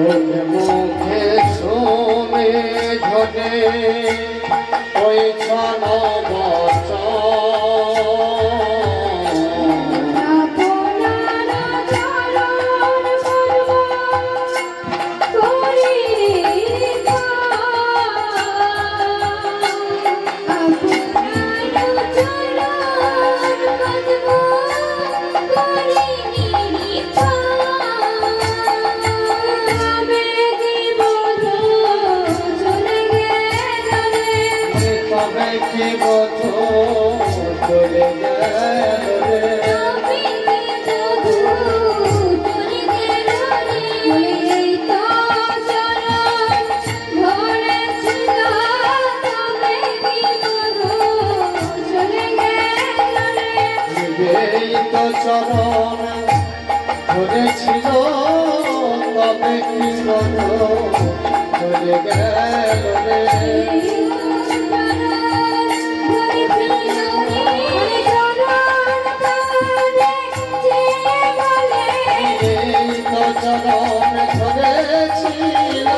মুখে মুখে শুনে ঝরে ওই ছন চরণ ধরেছিল তবে কি চলে গেল রে চরণ ধরেছিল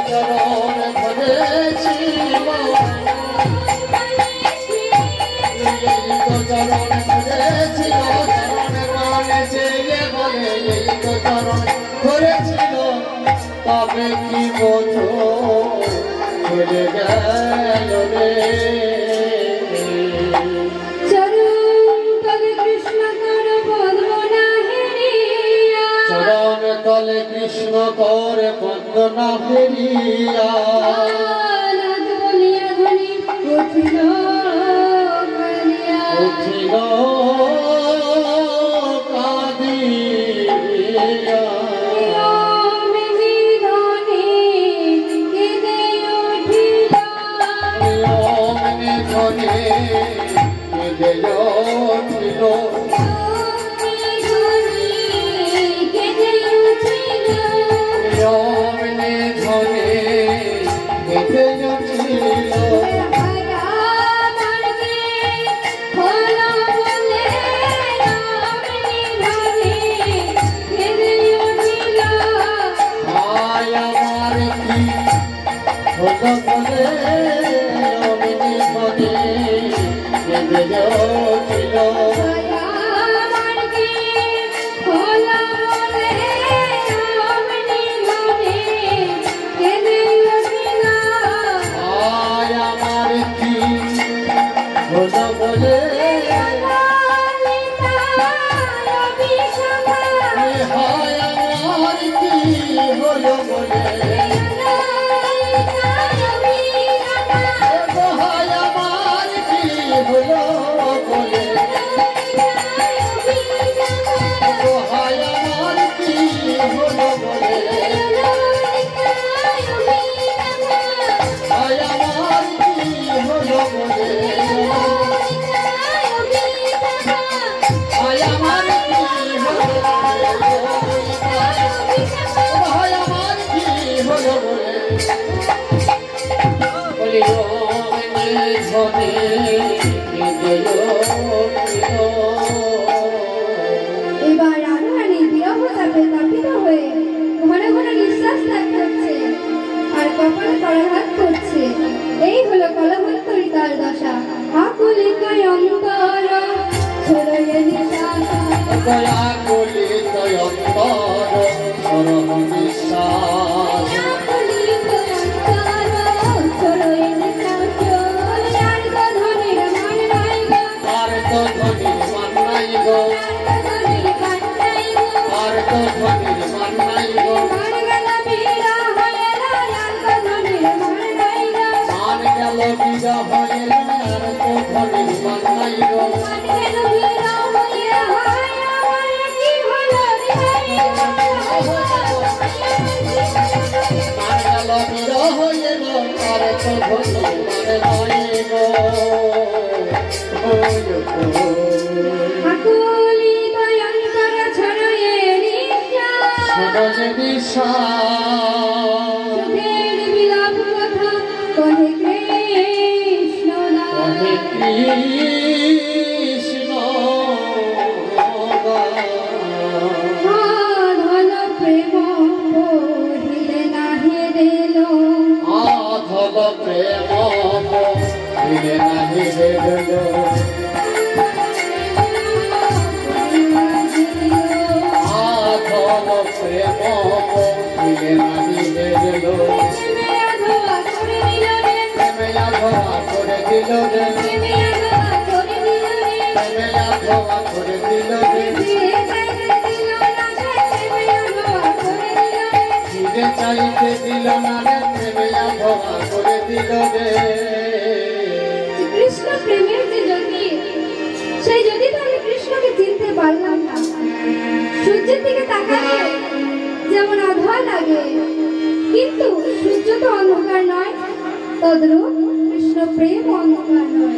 চরণ ধরেছিল চরণ ধরেছিল চরণের মানে চেয়ে বলে এই তো চরণ ধরেছিল তবে কি বোঝো চলে গেল রে চরণ তলে কৃষ্ণ করে বন্দনা ফেরিয়া উঠিল কাঁদিয়া ধনে কেঁদে উঠিল ধনে কেঁদে উঠিল বলে অমিনি ধনে কেঁদে উঠিল আমার কি হলো বলে হয় আমার কি হলো বলে এবার রাধারানী বিরহ তাপে তাপিত হয়ে ঘন ঘন নিঃশ্বাস ত্যাগ করছে আর কপালে করাঘাত করছে। এই হলো কলহন্তরী তার দশা। আকুলিত অন্তর ছড়িয়ে নিঃশ্বাস আকুলিত অন্তর সরল নিঃশ্বাস কৃষ্ণ দিলে নাহি বেরলো আধল প্রেম দিলে নাহি বেরলো প্রেমে আধোয়া করে দিল রে প্রেমে আধোয়া করে দিল রে ফিরে চাইতে দিল না রে প্রেমে আধোয়া করে দিল রে কৃষ্ণ প্রেমের যে জ্যোতি, সেই জ্যোতিতে আমি কৃষ্ণকে চিনতে পারলাম না। সূর্যের দিকে তাকালে যেমন আধোয়া লাগে, কিন্তু সূর্য তো অন্ধকার নয়, তদ্রূপ কৃষ্ণ প্রেম অন্ধকার নয়।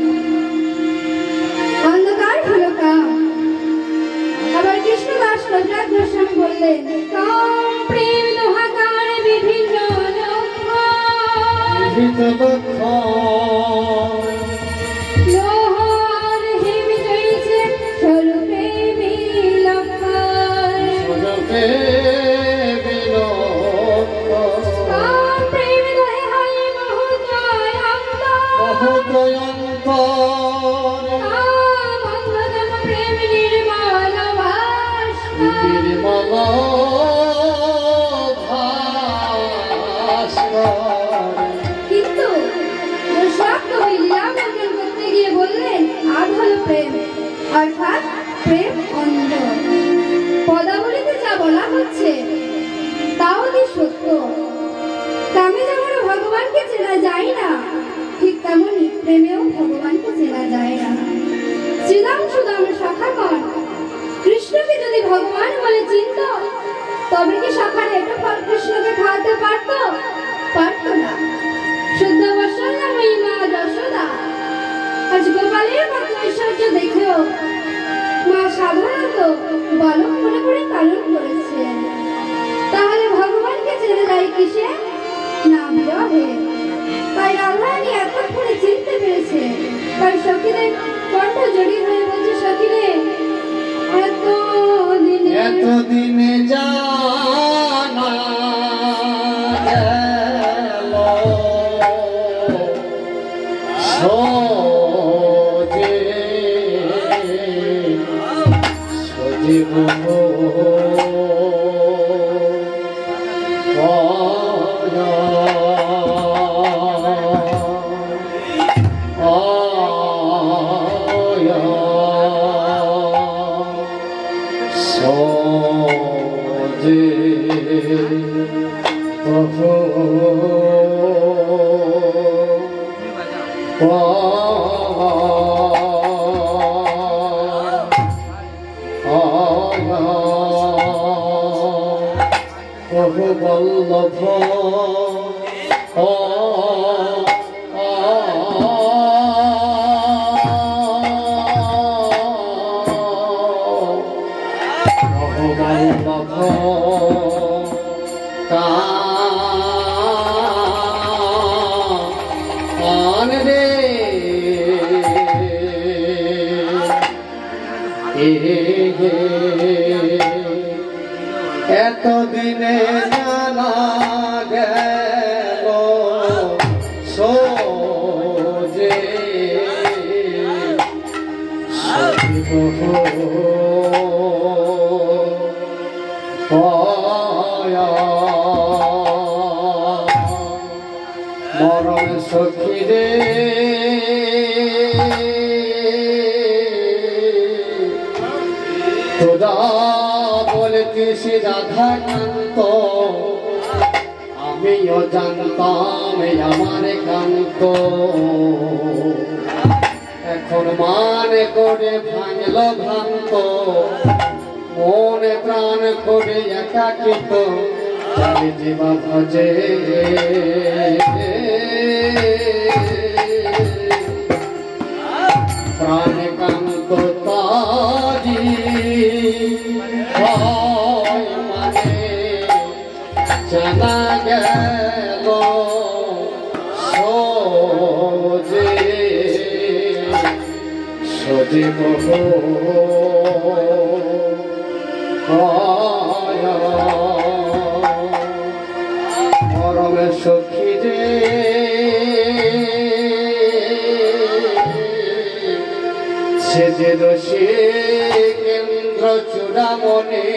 অন্ধকার হলো কাম। আবার কৃষ্ণদাস রঘুনাথ গোস্বামী বললেন, কাম প্রেম লোহাকার বিভিন্ন লোহার হেমি জড়িয়েছে স্বরূপে বিলক্ষণ। কাম প্রেম লোহে হয় মহোদয়ন্তর। কাম অন্ধতম প্রেম নির্মল ভাস্কর। কিন্তু সব কবি লীলা বর্ণন করতে গিয়ে বললেন আধল প্রেম, অর্থাৎ প্রেম অন্ধ। পদাবলিতে যা বলা হচ্ছে তাও যে সত্য। কামে যেমন ভগবানকে চেনা যায় না, ঠিক তেমনি প্রেমেও ভগবানকে চেনা যায় না। শ্রীরাম সুদাম সখাগণ কৃষ্ণকে যদি ভগবান বলে চিনত, তবে কি সখার এটো ফল কৃষ্ণকে খাওয়াতে পারত? পারত না। শুদ্ধ বৎসল্যাময়ী মা যশোদা আজ গোপালের মতো ঐশ্বর্য দেখেও মা সাধারণত বালক মনে করে পালন করেছেন। তাহলে ভগবানকে চেনে যায় কিসে? না বিরহে। তাই রাধারানী এতক্ষণে চিনতে পেরেছে। তাই সখীদের কণ্ঠ জড়িয়ে হয়ে বলছে, সখীরে এতদিনে জানা গেল সজে সজীব বল্লভ কান রে এতদিনে জানা গেল সোজে সজীব পায়া মরণ সখী রে তোরা বলতিস রাধাকান্ত, আমিও জানতাম আমার কান্ত। এখন মানে করে ভাঙল ভ্রান্ত, মনে প্রাণ করে একাকিত জীবা ভজে। প্রাণে কান্ত তারি মানে জানা গেল সোজে সজীব মরমে সখী রে মনে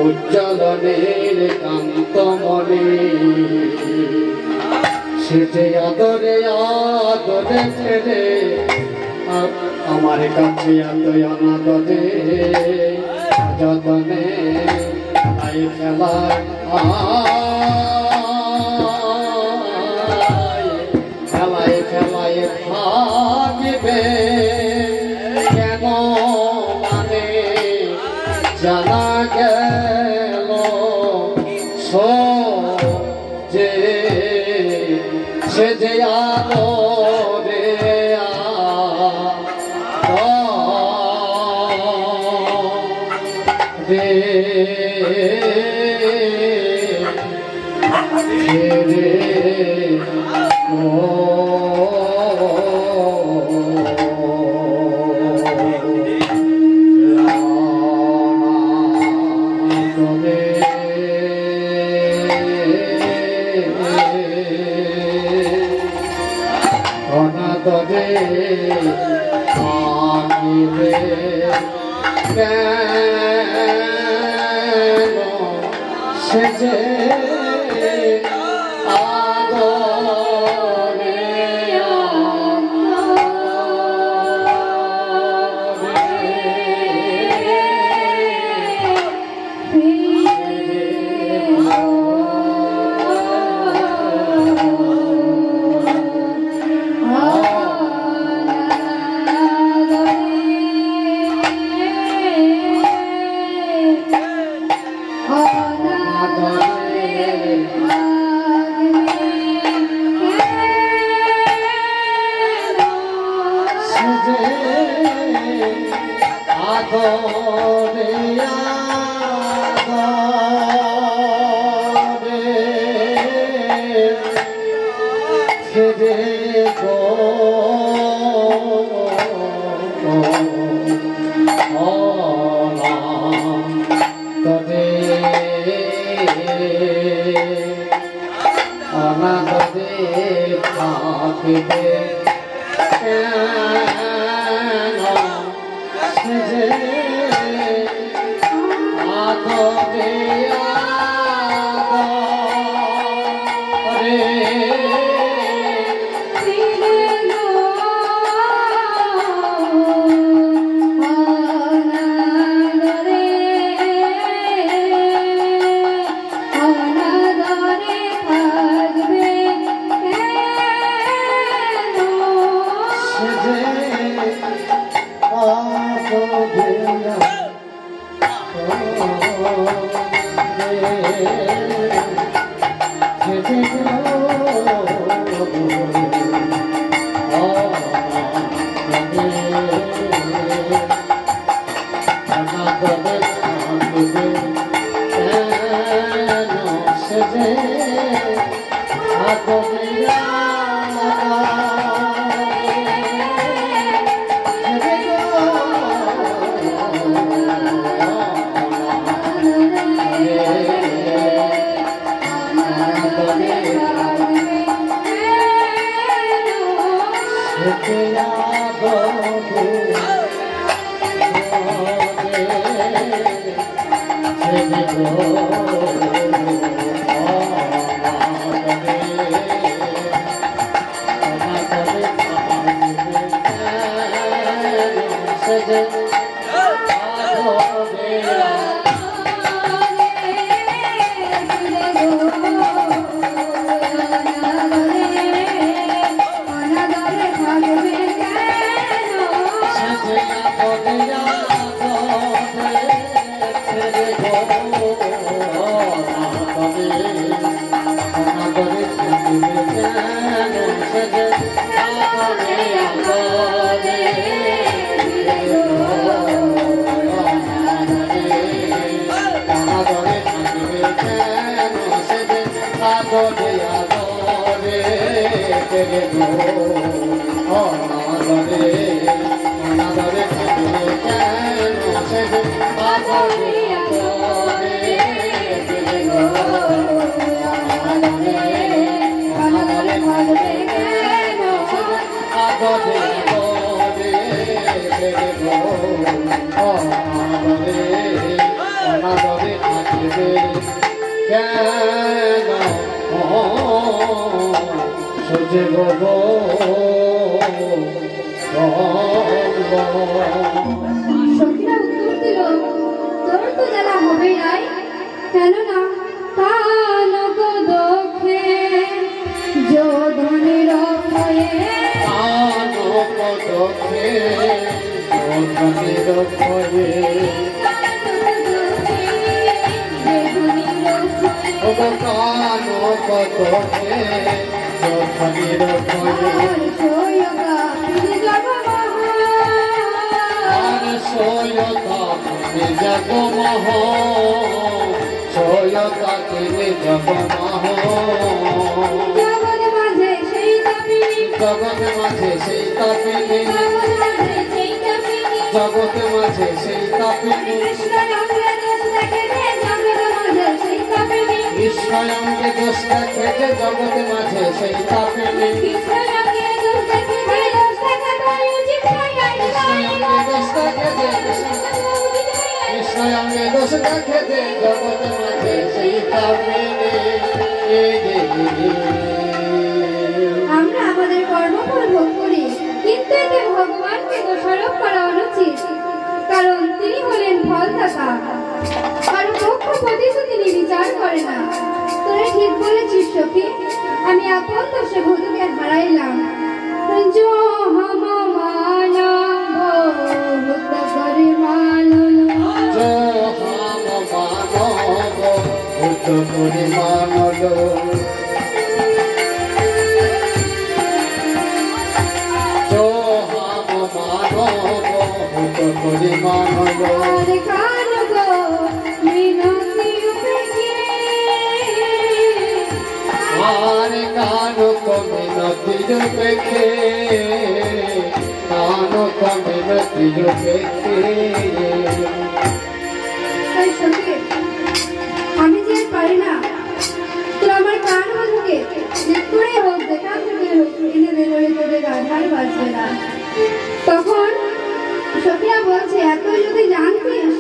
উজ্জ্বলনের কান্তমণি সে যে আদরে আদরে ছেড়ে আমার কাছে এত অনাদরে যতনে আই খেলায় খেলায় খেলায় থাকিবে কেন মানে জানা গেল যে সে যে আদরে অনাদরে থাকিবে কেন সে যে আদরে Oh অনাদরে অনাদরে থাকিবে কেন সোজে গব সখীরা উত্তর দিল, তোর তো জ্বালা হবে নাই, কেননা কান দক্ষে যোধনের ভয়ে দক্ষে যোধনের ভয়ে কান দক্ষে যোধনের ভয়ে সোয়তা জগমহ সোয়তা তিনি জগমহ জগৎ মাঝে সেই কামিনী জগৎ মাঝে সেই কাপিনী জগৎ মাঝে সেই কাপিনী কৃষ্ণয়ঙ্গে দোষ দেখে জগৎ মাঝে সেই কাপিনী কৃষ্ণয়ঙ্গে দোষ দেখে জগৎ মাঝে সেই কাপিনী। আমরা আমাদের কর্মফল ভোগ করি, কিন্তু এতে ভগবানকে দোষারোপ করা অনুচিত, কারণ তিনি হলেন ফলদাতা আর পক্ষপতিও তিনি বিচার করে না। তোরা ঠিক বলেছিস সখী, আমি আপন দোষে বধূকে হারাইলাম। जो हम मानव भूत करि मानल जो हम मानव भूत करि मानल जो हम मानव भूत करि मानल खान गो मिनती उपेक्षे आरे कानो को मिनती उपेक्षे कानो को मिनती उपेक्षे। আমি যে পারি না, তো আমার কান বধুকে যে করে হোক দেখা থেকে হোক এনে বেরোলে তোদের গাধার বাঁচবে না। তখন সখীরা বলছে, এতই যদি জানতিস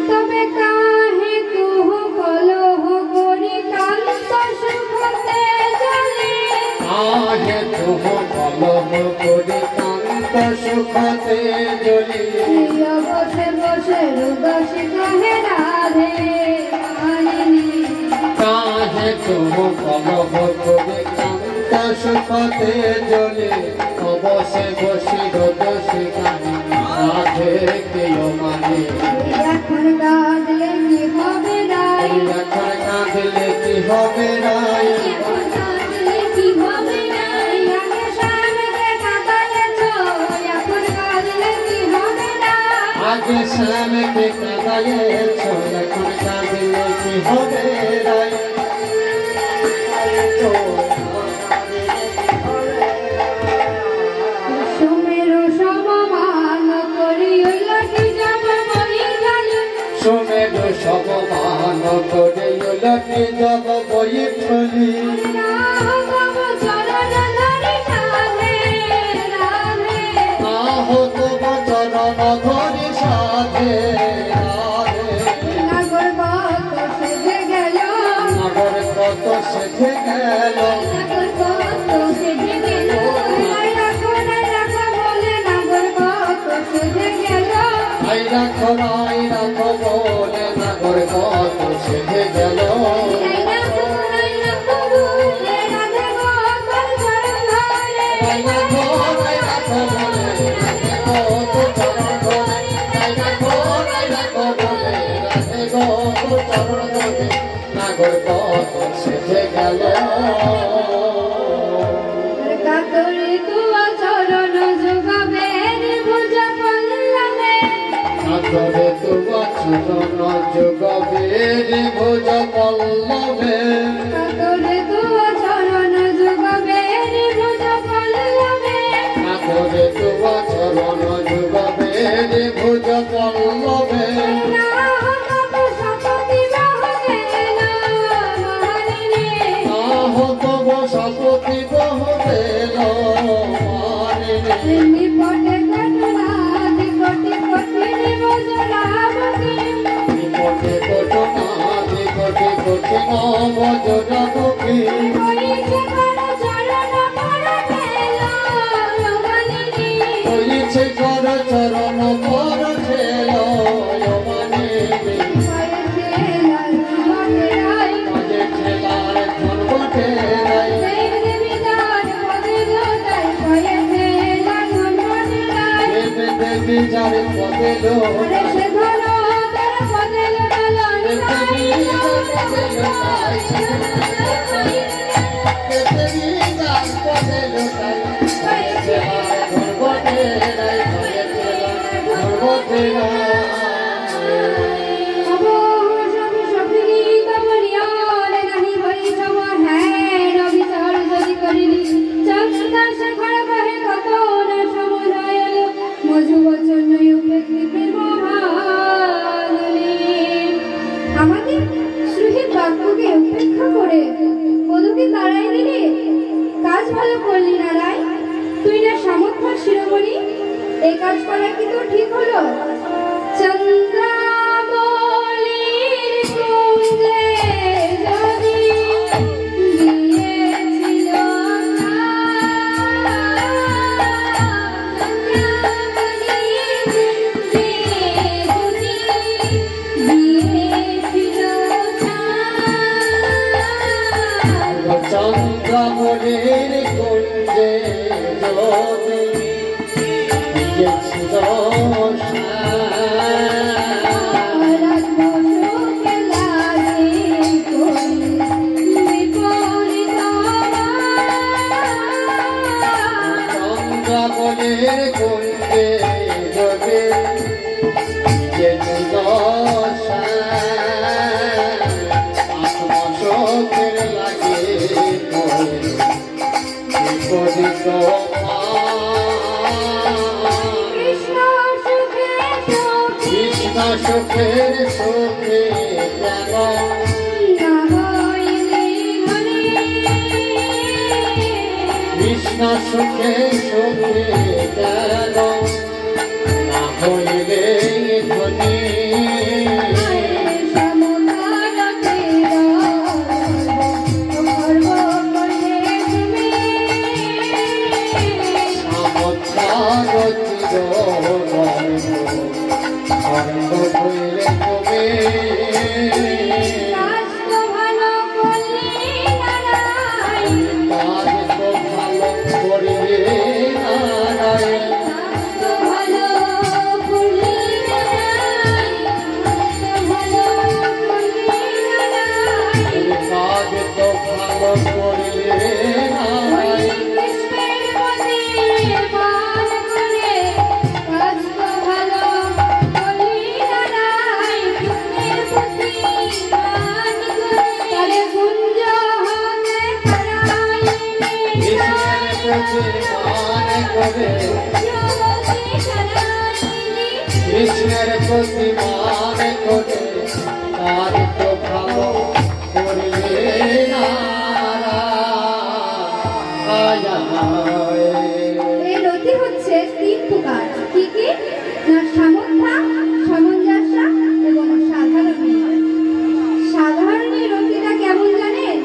তবে কাহে কুহ কলহ করি কান্ত সুখতে চলে आहे तुह कलह करि कांत सुखते जली বসে বসে রুদসে কাহে রাধে মানিনী काहे तुह कलह करि कांत सुखते जली अवसे बसि रदसि काहे राधे केयो माने এখন কাঁদলে কি হবে রাই এখন কাঁদলে কি হবে রাই এখন কাঁদলে কি হবে রাই আগে সামনে কাঁদালেছো এখন কাঁদলে কি হবে রাই आगे शाम के कादायेछो এখন কাঁদলে কি হবে রাই সুমেরু সমমান করি উল্লাসি যাব বলি জানি सुमेर सबमान करे लटी जब बई फली রাঘব চরণ ধরি রাধে রাধে आहो तब चरण धरि साधे राधे নাগর কত সেজে গেল नगर कत सेधे गेल নাগর কত সেজে গেল নাই রাখো বলে নাগর কত সেজে গেল आई राख बोले नगर कत सेधे गेल নাই রাখো বলে রাধে গো তোর চরণ ধরে आई राख बोले राधे कत चरण धरे आई राख बोले राधे कत चरण धरे नगर कत सेधे गेल কাতরে তুয়া চরণ যোগাবে ভুজ পল্লবে आतरे तुम चरण जोगबेर भुज पल्लवे কাতরে তুয়া চরণ যোগাবে ভুজ পল্লবে आतरे तुम चरण जोगबेर भुज पल्लवे না হতব সপতি বাহুদেন মহারিণী आहो तब सपति बहुदेल मारिणी নিপটে ঘটনা কোটি কোটি কঠিন বজ্রমুখী হয়েছে কর চরণ পর ফেলো রমানিনী হয়েছে কর চরণ পর ফেলো রমানিনী হয়েছে লাল মতেরাই মাঝে ঠেলার ধর্মতে রাই দেব দেবিদার পদে লোটাই হয়েছে লাল মতেরাই দেব দেবী যার পদে ওরে লোটাই সে ধরো তোর পদে লোটালো দেবী যার পদে লোটাই দেবী যার পদে লোটাই হয়েছে ধর্মতে রাই ধর্মতে রাই আমাদের সুহিত বাক্যকে উপেক্ষা করে বধূকে তাড়াই দিলে কাজ ভালো করলি না রায় তুই না সামর্থ্য শিরোমণি এই কাজ করা কি তোর ঠিক হলো চন্দ্রাবলীর কুঞ্জে যদি গিয়েছিল না চন্দ্রাবলীর কুঞ্জে যদি গিয়েছিল না চন্দ্রমণির কুঞ্জে যদি গিয়েছিল রাজবসুকে লাগে করি বিপরীত চন্দ্রমণির কুঞ্জে যদি গিয়েছিল আত্মশোকের লাগে বিপরীত কৃষ্ণ সুখে সুখী কৃষ্ণ সুখের সুখে কেন না হইলি হরি কৃষ্ণ সুখে সুখে কেন না হইলে ধনী সামর্থ্য অন্ধ হইলে তুমি কাজ তো ভালো করিবে নারায়ণ কাজ তো ভালো করিবে নারায়ণ কৃষ্ণের প্রতি মানে করে কাজ তো ভালো করিবে এই রতি হচ্ছে তিন প্রকার কি কি না সামর্থ্য সামঞ্জস্য এবং সাধারণী সাধারণী রতিটা কেমন জানেন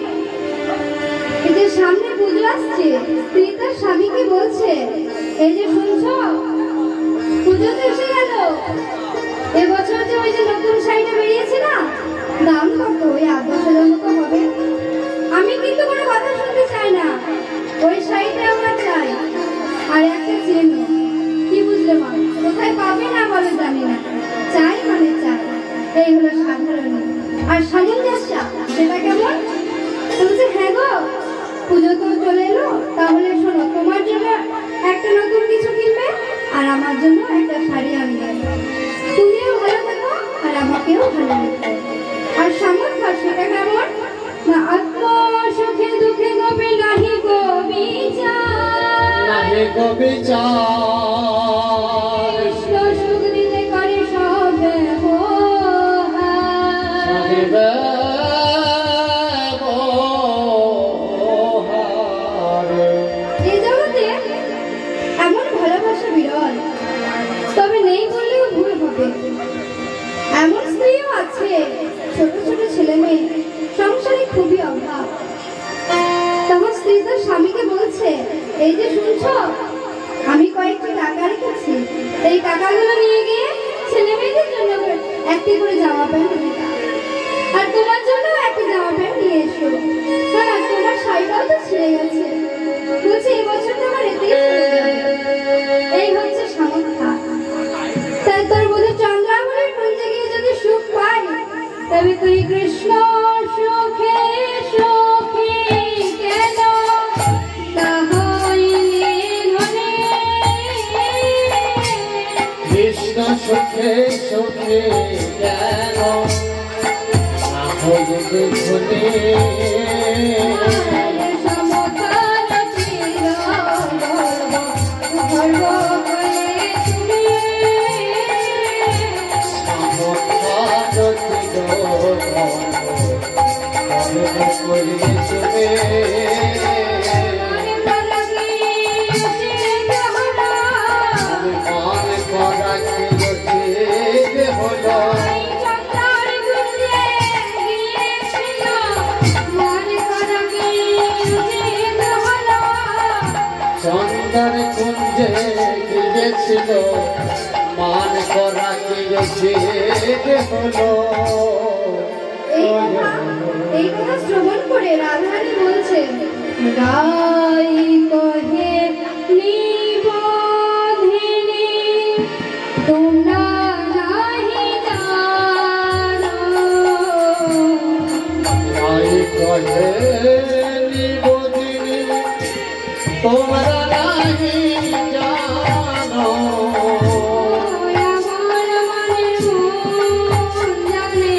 এই যে সামনে পুজো আসছে স্ত্রী তার স্বামীকে বলছে এই যে শুনছো পুজো তো এসে গেল এবছর যে ওই যে নতুন শাড়িটা বেরিয়েছে না দাম কত ওই 8-10,000 মতো হবে আমি কিন্তু কোনো কথা শুনতে চাই না ওই শাড়িটা আমরা চাই আর একটা চেন কি বুঝলে মা কোথায় পাবে না বলে জানি না চাই মানে চাই এই হলো সাধারণ আর সামঞ্জস্য সেটা কেমন বলছে হ্যাঁ গো পুজো তো চলে এলো তাহলে শোনো তোমার জন্য একটা নতুন কিছু কিনবে আর আমার জন্য একটা শাড়ি আনবে তুমিও ভালো থাকো আর আমাকেও ভালো লাগবে আর সামর্থ্য সেটা কেমন না আত্ম সুখে দুঃখে গোপে নাহি গো বিচার কৃষ্ণ সুখ দিতে করে সব এই জগতে এমন ভালোবাসা বিরল তবে নেই বললেও ভুল হবে এমন স্ত্রীও আছে ছোট ছোট ছেলে মেয়ে স্বামীকে বলছে, এই যে শুনছো, আমি কয়েকটি টাকা রেখেছি, এই টাকাগুলো নিয়ে গিয়ে ছেলে মেয়েদের জন্য একটি করে জামা প্যান্ট নিয়ে আর তোমার জন্য একটা জামা প্যান্ট নিয়ে এসো। হ্যাঁ, তোমার শাড়িটাও তো ছিঁড়ে গেছে, বলছে এবছর তোমার এতেই চলে যাবে। এই হচ্ছে সামর্থ্য। তাই তোর বোধ চন্দ্রাবলীর কুঞ্জে গিয়ে যদি সুখ পাই, তবে তুই কৃষ্ণ সুখে সুখী কেন তাহলে মনে। কৃষ্ণ সুখে সুখে কেন হইবে ভুলে। চন্দন কুঞ্জে গিয়েছিল মান করা গিয়েছে হলো। এই কথা শ্রবণ করে রাধারানী বলছে, রাই কহে নিবোধিনী তোমরা নাহি জানো। রাই কহে নিবোধিনী তোমরা নাহি জানো। আমার মনের মন জানে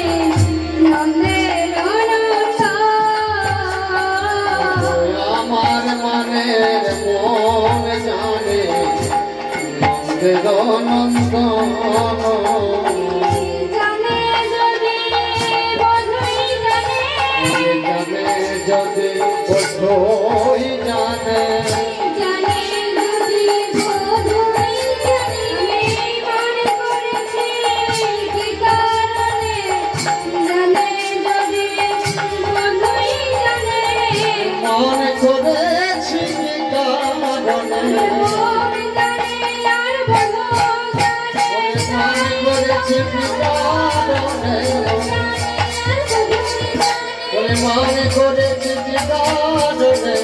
নন্দের অনন্ত। আমার মনের মন জানে নন্দের অনন্ত। জানে যদি বধূই জানে, জানে যদি বধূই জানে। জানে যদি বধূই জানে, মনে করেছি কি কারণে। জানে যদি বধূই জানে, মনে করেছি কি কারণে। মন জানে আর বধূ জানে। মনে করেছি কি কারণে। মনে করেছি কি কারণে।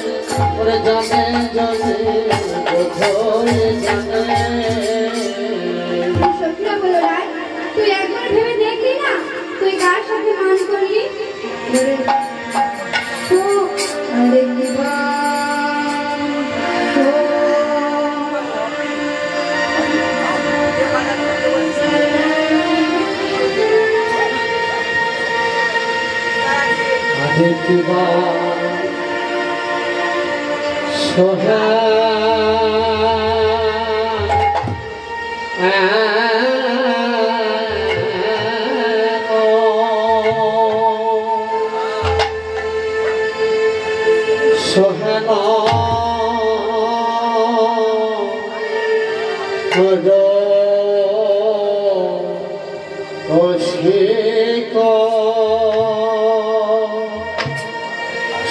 ওরে জানে যদি কোথায় জানে। সখীরা বলল, রায় তুই একবার ভেবে দেখলি না তুই কার সাথে মান করলি? তো আরে কি বা আরে কিবা সোহা সোহেন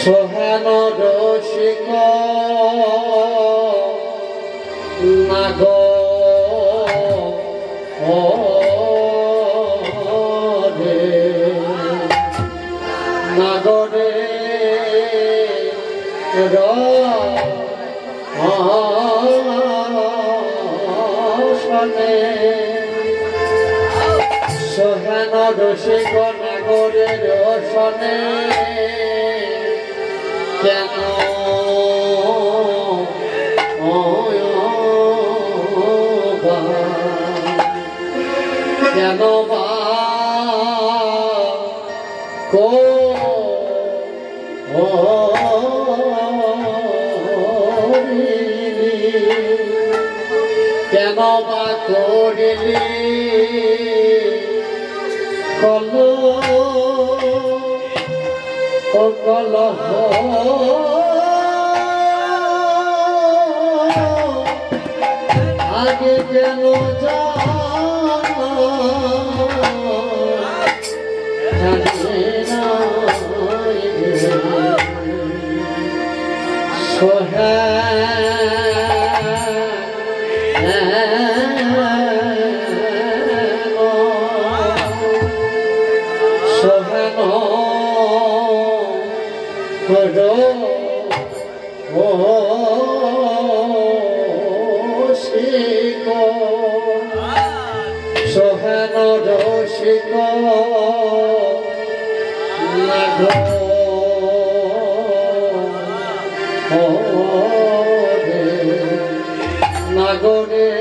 সোহেন রসিক নাগ নাগরে রসনে সোহেন রসিক নাগরে রসনে কেন কেন বা কো কেন বা করিলি কলহ আগে কেন জানে না নাগরে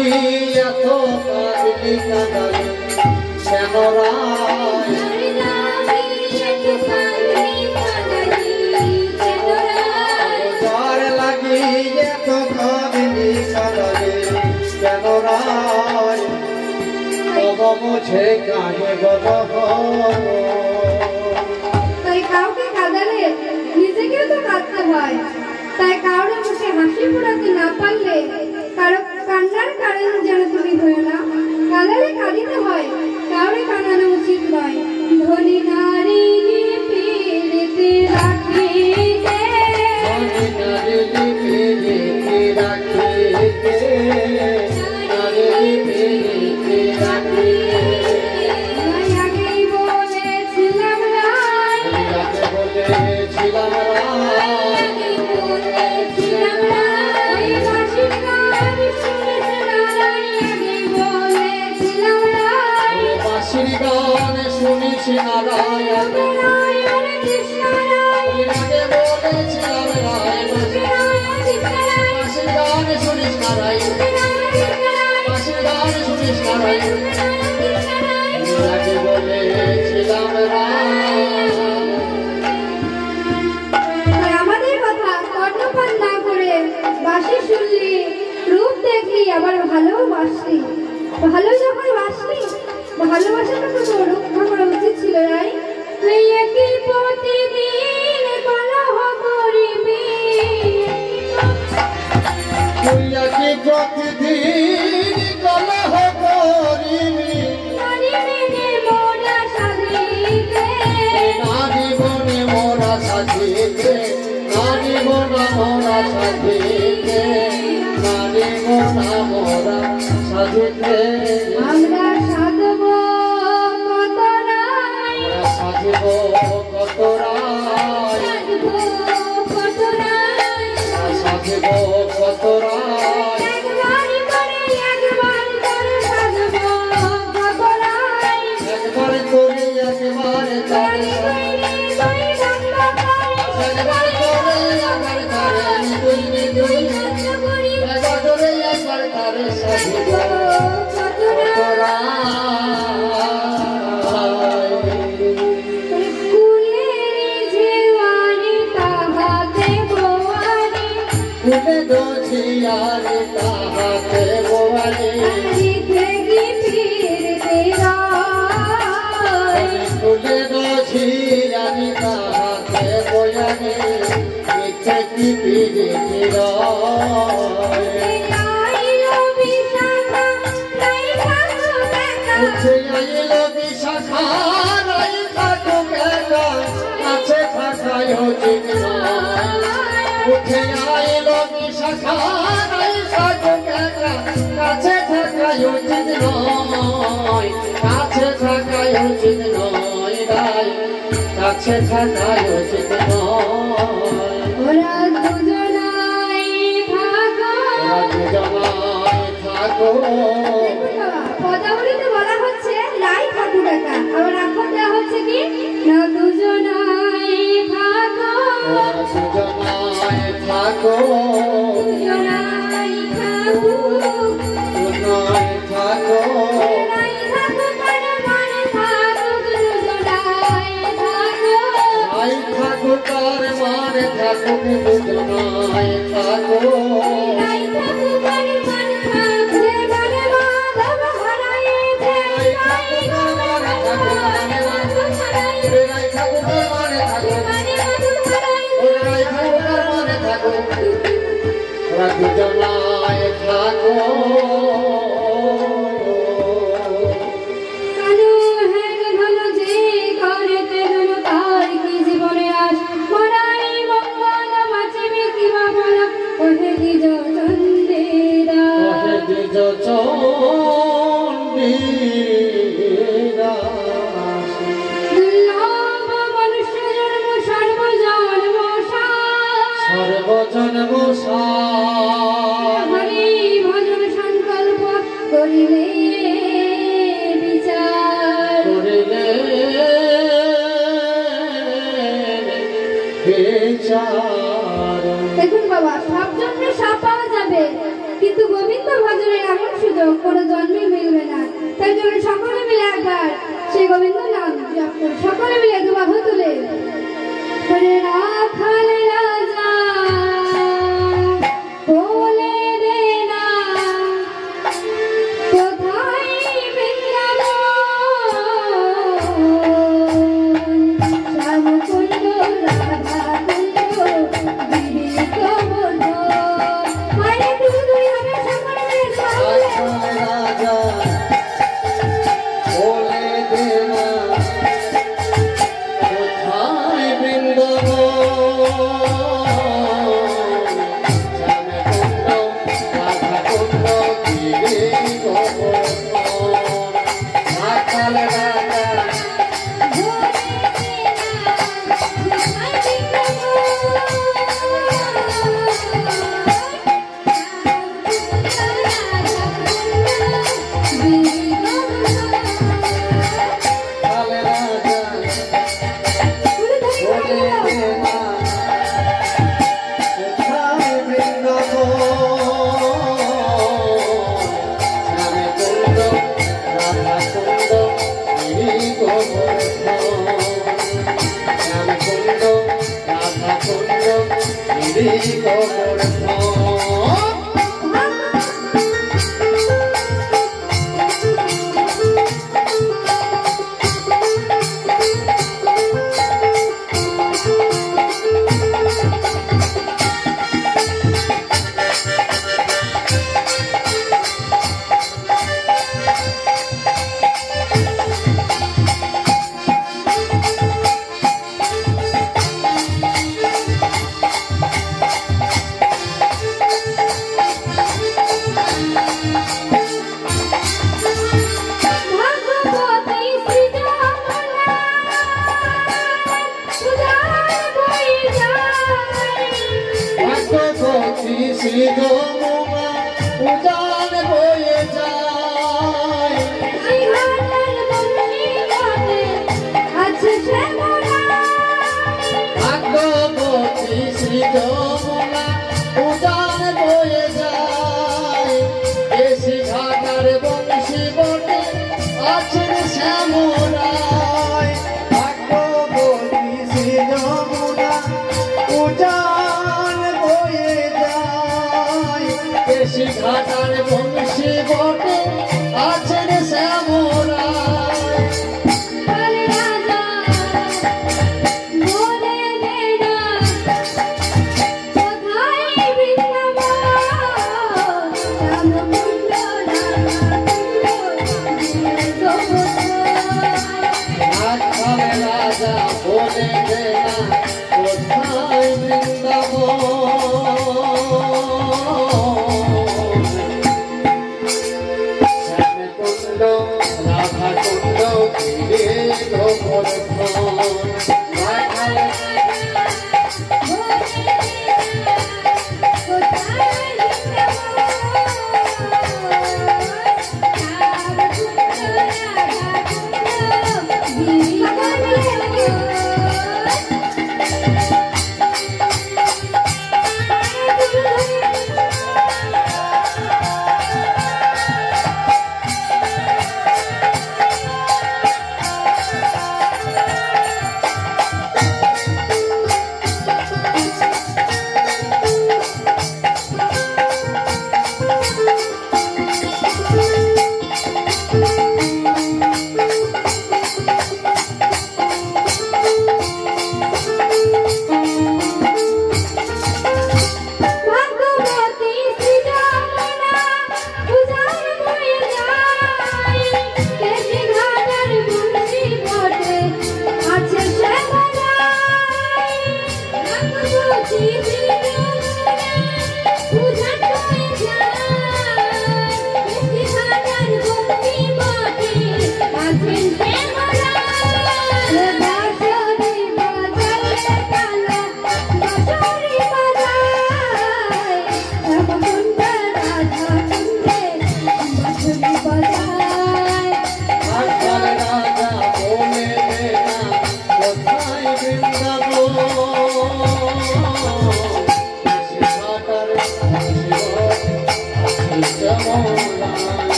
লাগি এত কাঁদলি কাঁদালি কেন রায় যার লাগি এত কাঁদলি কাঁদালি কেন রায় তব মুঝে কাহে গদহ তাই কাউকে কাঁদালে নিজেকেও তো কাঁদতে হয়। তাই কারোর মুখে হাসি ফোটাতে না পারলে কারো কান্নার কারণ যেন তুমি হয়ে না। কাঁদালে কাঁদিতে হয়, কাউরে কাঁদানো উচিত নয়। ধনী নারী পীড়িতে রাখে আমাদের কথা কর্ণপাত না করে বাঁশি শুনলি, রূপ দেখলি, আবার ভালোবাসলি। ভালো যখন বাসলি, ভালোবাসাটাকে তো রক্ষা করা উচিত ছিল। রাই তুই একই প্রতিদিন কলহ করিবি, তুই একই প্রতিদিন কলহ করিবি, নারী মেনে মোরা সাজিতে, নারী বনে মোরা সাজিতে, নারী বনা মোরা সাজিতে, নারী বনা মোরা সাজিতে। আমরা সাধব কত রাই, সাজিব কত রায়, সাজিব কত রায়, একবার করে একবার করে সাধব কত রাই, একবার করি একবার তারে একবার করে একবার তারে দুই দুই একবার করে একবার তারে সাজিব কত রায়। কুলে দোছিয়ারে তাহাতে বোয়ারে, কুলে দোছিয়ারে তাহাতে বোয়ারে, ইচ্ছে কি পিরিতি রয়। উঠে আইল বিশাখা রাই থাকুক একা, কাছে থাকায় উচিত নয়। উঠে আইল বিশাখা রাই থাকুক একা, কাছে থাকায় উচিত নয়। কাছে থাকায় উচিত নয় রাই, কাছে থাকায় উচিত নয়। ওরা দুজনাই থাকো। পদাবলীতে বলা হচ্ছে লাই ঠাকুর একা, আবার আক্ষর দেওয়া হচ্ছে কি না দুজনাই থাকো, দুজনায় থাকো, দুজনাই থাকো, দুজনায় থাকো, লাই থাকো তার মানে থাকুক দুজনাই থাকো, লাই থাকো তার মানে থাকুক দুজনায় থাকো, লাই থাকো তার মানে থাকুক যে মানে মাধব হারাইছে, লাই থাকো তার মানে মাধব হারাইছে, লাই থাকো তার মানে থাকো, মানে মাধব হারাইছে, লাই থাকো তার মানে থাকো, ওরা দুজনায় থাকো। কানু হের ঘন যে ঘরেতে ধনু তার কি জীবনে আস, মরাই মঙ্গল মাচিবে কিবা বলা, ওহে দ্বিজ চন্দ্রেরা, ওহে দ্বিজ চন্দ্রেরা, দুর্লভ মনুষ্য জন্ম সর্বজন্ম সর্বজন্ম হরি ভজন সংকল্প করিলে বিচার, করিলে বিচার। দেখুন বাবা, সব জন্মে সব পাওয়া যাবে, কিন্তু গোবিন্দ ভজনের এমন সুযোগ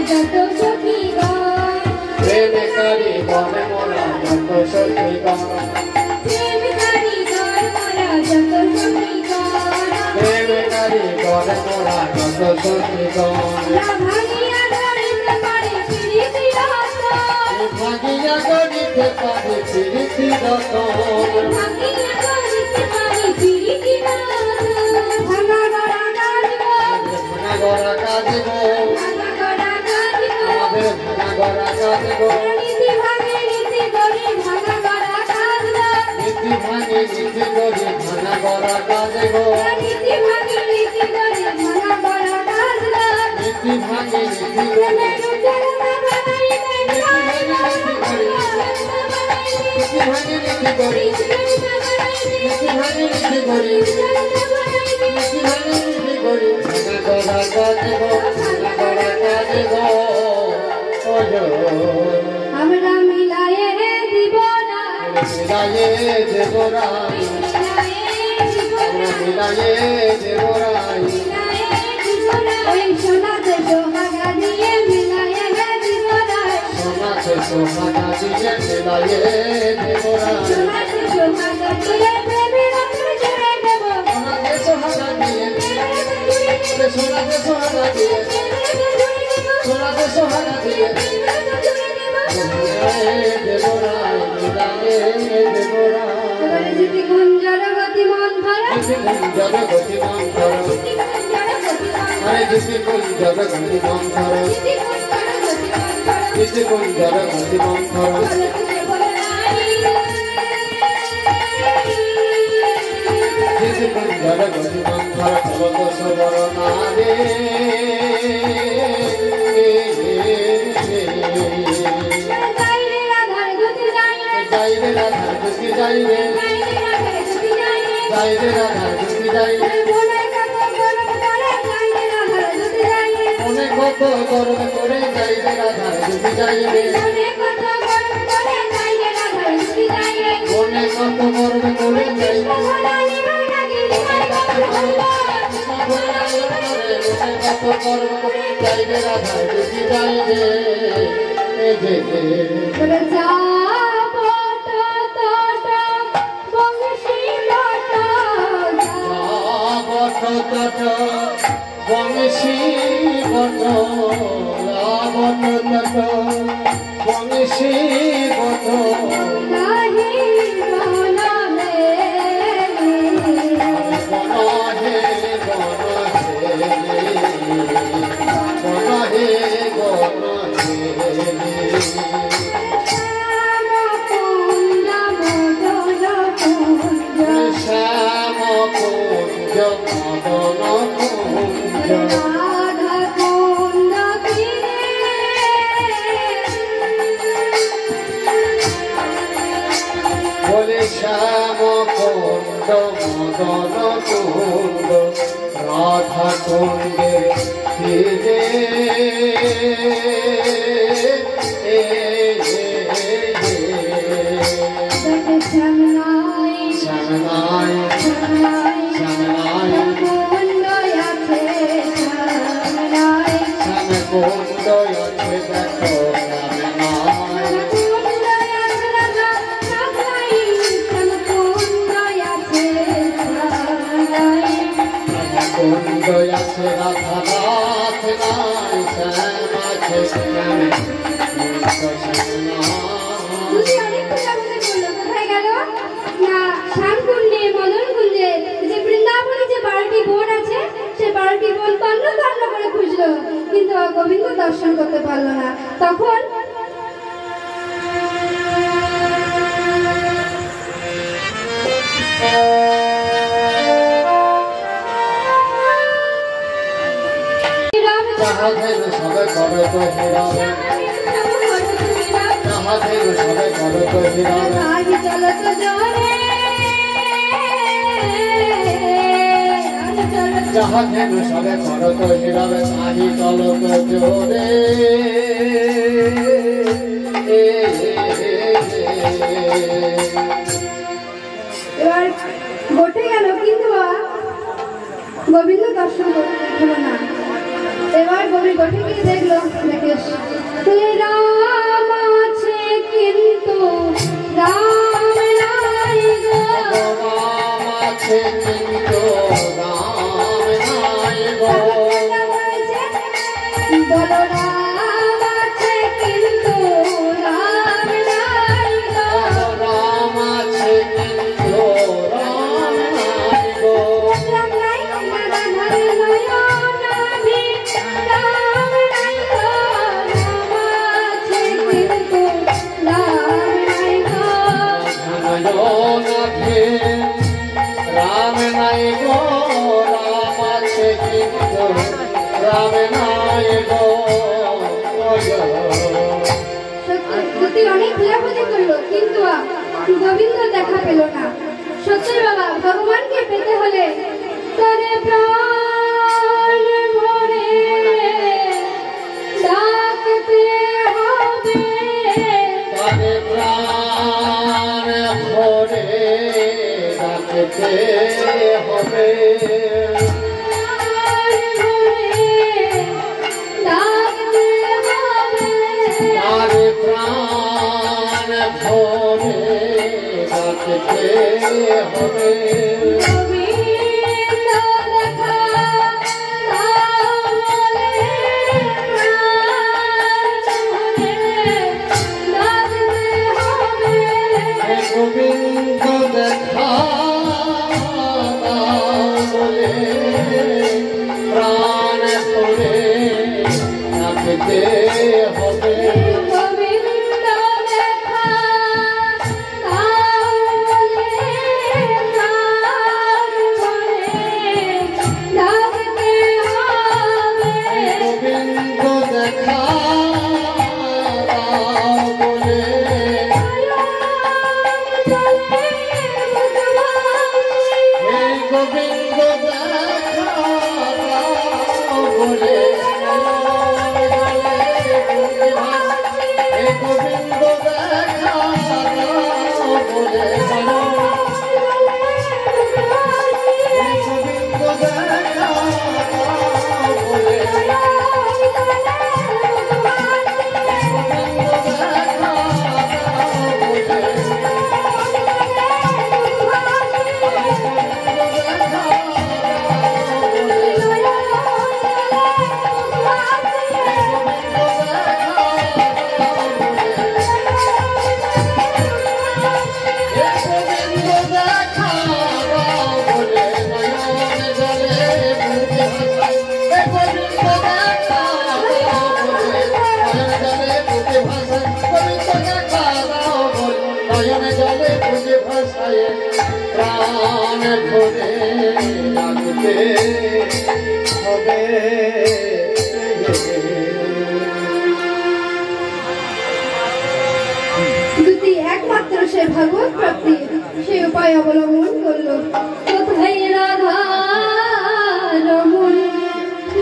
Jai ভাঙিয়া গড়িতে পারে প্রীতি রতন ভাঙিয়া গড়িতে পারে প্রীতি রতন ভাঙিয়া গড়িতে পারে প্রীতি রতন ভাঙা গড়া গাজিব ভাঙা গড়া গাজিব ভাঙা গড়া গাজিব আমাদের ভাঙা গড়া গাজিব নীতি ভাঙে নীতি গড়ি ভাঙা গড়া গাজিব নীতি ভাঙে নীতি গড়ি ভাঙা গড়া গাজিব নীতি ভাঙে নীতি গড়ি ভাঙা গড়া গাজিব নীতি ভাঙে নীতি গড়ি নীতি ভাঙে নীতি গড়ি নীতি ভাঙে নীতি গড়ি নীতি ভাঙে নীতি গড়ি ভাঙা গড়া গাজিব ভাঙা গড়া গাজিব আমরা মিলায়ে দিব না মিলায়ে দেব রাই আমরা মিলায়ে দেব রাই ওই সোনাতে সোহাগা দিয়ে মিলায়ে দিব না সোনাতে সোহাগা দিয়ে মিলায়ে দেব রাই সোনাতে সোহাগা দিয়ে প্রেমে রতন জুড়ে দেব সোনাতে সোহাগা দিয়ে সোনাতে সোহাগা দিয়ে সোনাতে সোহাগা দিয়ে মিলায়ে দেব রাই মিলায়ে দেব রাই এবারে জিতি গুঞ্জর গতি মন ধরা গুঞ্জর গতি মন ধরা আরে জিতি গুঞ্জর গতি মন ধরা জিতি গুঞ্জর গতি মন ধরা জিতি গুঞ্জর গতি মন ধরা চলো তো সবর নারে যাইবে রাধার গতি যাইবে যাইবে রাধার গতি যাইবে মনে কত গর্ব করে যাইবে রাধার গতি যাইবে মনে কত গর্ব করে যাইবে মনে কত গর্ব করে যাইবে রাধার গতি যাইবে বংশী বট বট বংশী বট শ্যাম কুঞ্জ মদন কুঞ্জ বলে শ্যাম কুণ্ড মদন কুণ্ড রাধা কুণ্ডে ফিরে শ্যামনায় শ্যামনায় শ্যাম কুণ্ড আছে দেখো কুণ্ড আছে রাধা রাত নাই শ্যাম আছে শ্যামে শ্যামকুণ্ডে মদন কুণ্ডে যে বৃন্দাবনে যে 12টি বোন আছে সে 12টি বোন তন্ন তন্ন করে খুঁজলো কিন্তু গোবিন্দ দর্শন করতে পারলো না। তখন যাহাদের সবে করে তো হিরাবে যাহাদের সবে করে তো হিরাবে আজ চলো তো জোরে যাহাদের সবে করে তো হিরাবে তাহি চলো তো জোরে এবার বটে গেল কিন্তু গোবিন্দ দর্শন করতে দেখলো না। এবার গোবিন্দ বটে গিয়ে দেখলো দেখে রাম আছে কিন্তু রাম নাই গো রাম আছে কিন্তু রাম নাই গো নয়ন আখে রাম নাই গো রাম আছে কিন্তু রাম নাই গো সত্যি অনেক খোঁজাখুঁজি করলো কিন্তু গোবিন্দ দেখা পেল না। সত্যি বাবা, ভগবানকে পেতে হলে তারে প্রাণ ভরে ডাকতে হবে, তারে প্রাণ ভরে ডাকতে হবে, তারে প্রাণ ভরে ডাকতে হবে। গোবিন্দ দেখা বলে প্রাণ ভরে ডাকতে হবে। প্রাণ ভরে ডাকতে হবে। দুটি একমাত্র সে ভগবত প্রাপ্তি, সে উপায় অবলম্বন করলো। কোথায় রাধা রমন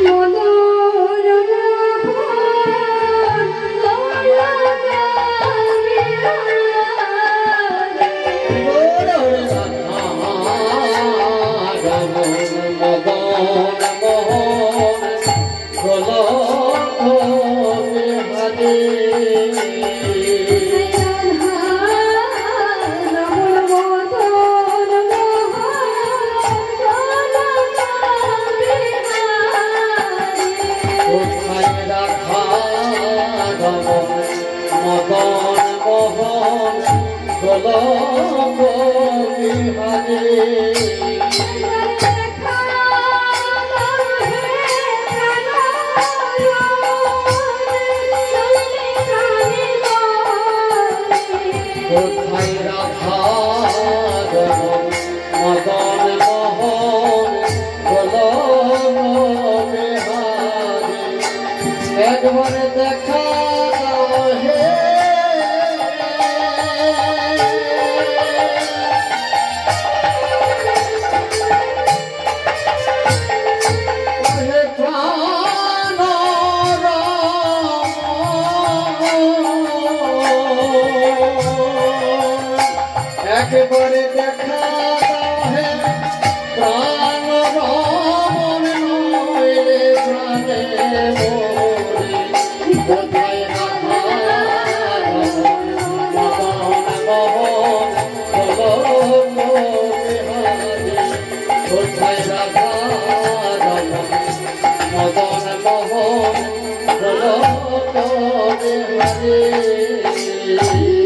মদন একবারে দেখা হে প্রাণ একবারে দেখা হে প্রাণ রমন নইলে প্রাণে কোথায় রাধা মদন মোহন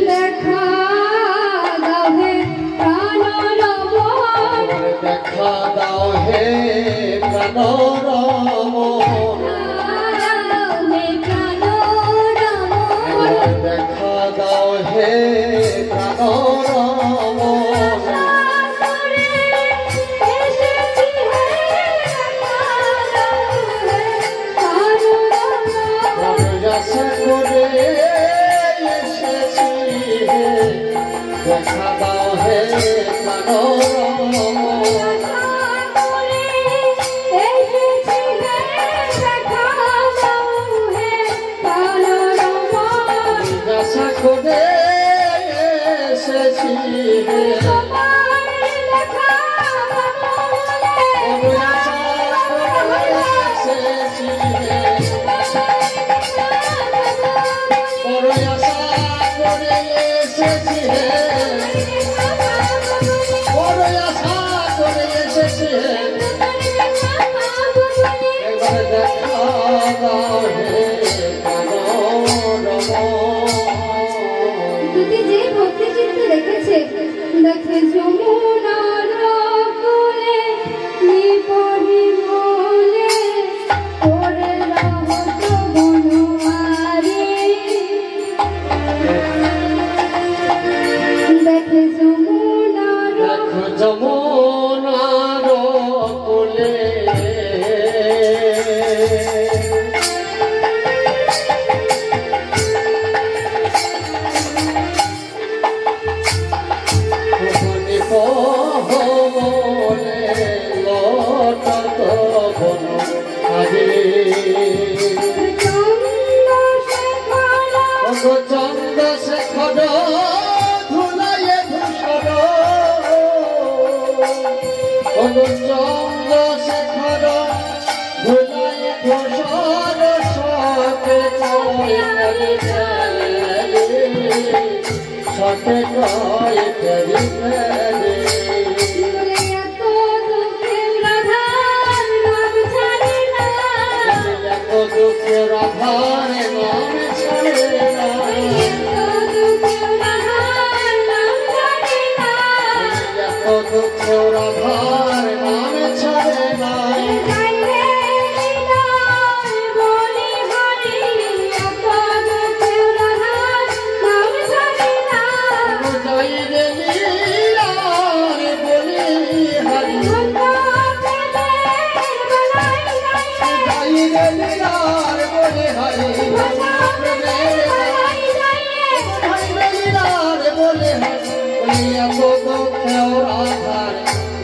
দেখা দাও হে প্রাণ রমন দেখে যমুনার কোলে নিপহি বলে ওরে রহত বনমারে দেখে যমুনার কোলে চন্দ্রশেখর ধুলাইয়ে ধূসর চন্দ্রশেখর ধুলাইয়ে ধূসর সতে সতে কয়ে ফেরি ফেরি দুঃখে রাধার নাম ছাড়ে না দুঃখ রাধার নাম ছাড়ে না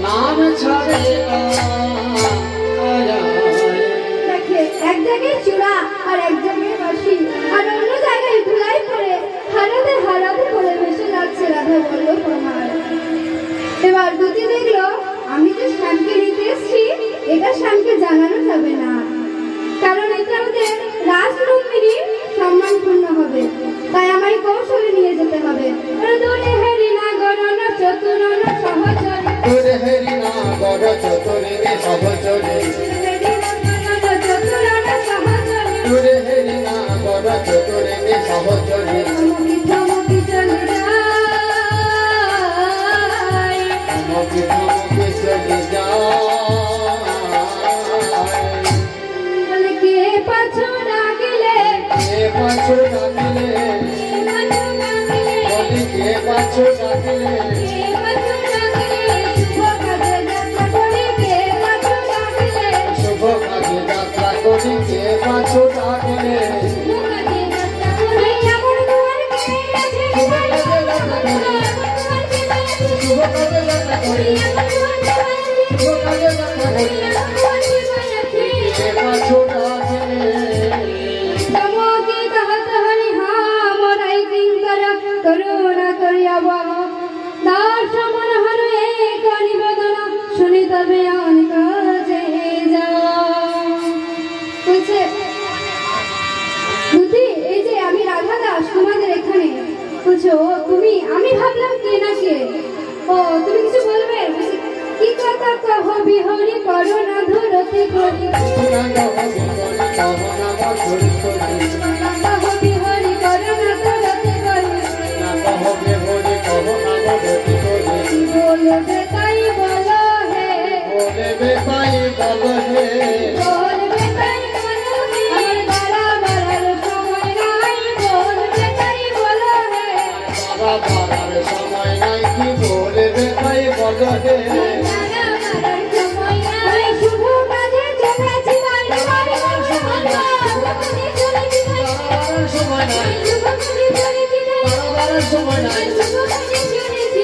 नाम छड़े एक जगह चूड़ा और एक जगह बांशी और অন্য জায়গায় ধুলাই পড়ে হারাতে হারাতে পড়ে ভেসে যাচ্ছে রাধা বল্লভ আমার। এবার দুটি দেখলো আমি যে শ্যামকে নিতে এসেছি এটা শ্যামকে জানানো যাবে না, কারণ এটা ওদের রাজরুক্মিণীর সম্মানপূর্ণ হবে, তাই আমায় কৌশলে নিয়ে যেতে হবে। দূরে হেরি না গরণ চতুরন সহচরে দূরে হেরি না গর চতুরিনী সহচরে দূরে হেরি না গর চতুরিনী সহচরে ধমকি চলে যায় ধমকি ধমকি চলে যায় বলে কে পাছু ডাকিলে কে পাছু ডাকিলে বলে কে পাছু ডাকিলে শুভ কাজে যাত্রা করি কে পাছু ডাকিলে শুভ কাজে যাত্রা করি শুভ কাজে যাত্রা করি শুভ কাজে যাত্রা করি কে পাছু ডাকিলে করুণা করিয়া বল দর্শমন হর এক নিবেদন শুনি তবে অনেক যে বলছে দুধি এই যে আমি রাধা দাস তোমাদের এখানে। বলছো তুমি, আমি ভাবলাম কে না কে। ও তুমি কিছু বলবে? কি কথা কহ বিহরি করুণা ধরতি করি বিহরি করুণা ধরতি করি बोलबे ताई बोलो है बोलबे ताई बोलो है बोलबे ताई बोलो है আমার বাড়া বাড়ার সময় নাই बोलबे ताई बोलो है বাড়া বাড়ার সময় নাই কি बोलबे ताई बोलो है বাড়া বাড়ার সময় নাই শুভ কাজে চলেছি বাড়ি বাড়ি সময় নাই সময় নাই শুভ কাজে চলেছি বাড়ি বাড়ি সময় নাই শুভ কাজে চলেছি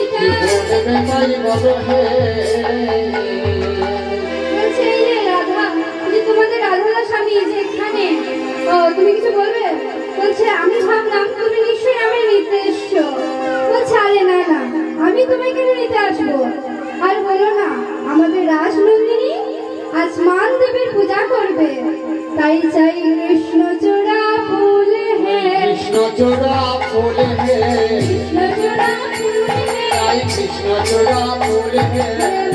কেমনে পাই বলো হে বলছে এই যে রাধা, যে তোমাদের রাধার স্বামী যেখানে, ও তুমি কিছু বলবে? বলছে আমি ভাবলাম তুমি নিশ্চয়ই আমি নিতে এসছো। বলছে আরে না না, আমি তোমায় কেন নিতে আসবো? আর বলো না, আমাদের রাজনন্দিনী আজ মান দেবীর পূজা করবে, তাই চাই কৃষ্ণচূড়া ফুল হে, কৃষ্ণচূড়া ফুল হে, কৃষ্ণচূড়া ফুল হে, তাই কৃষ্ণচূড়া ফুল হে,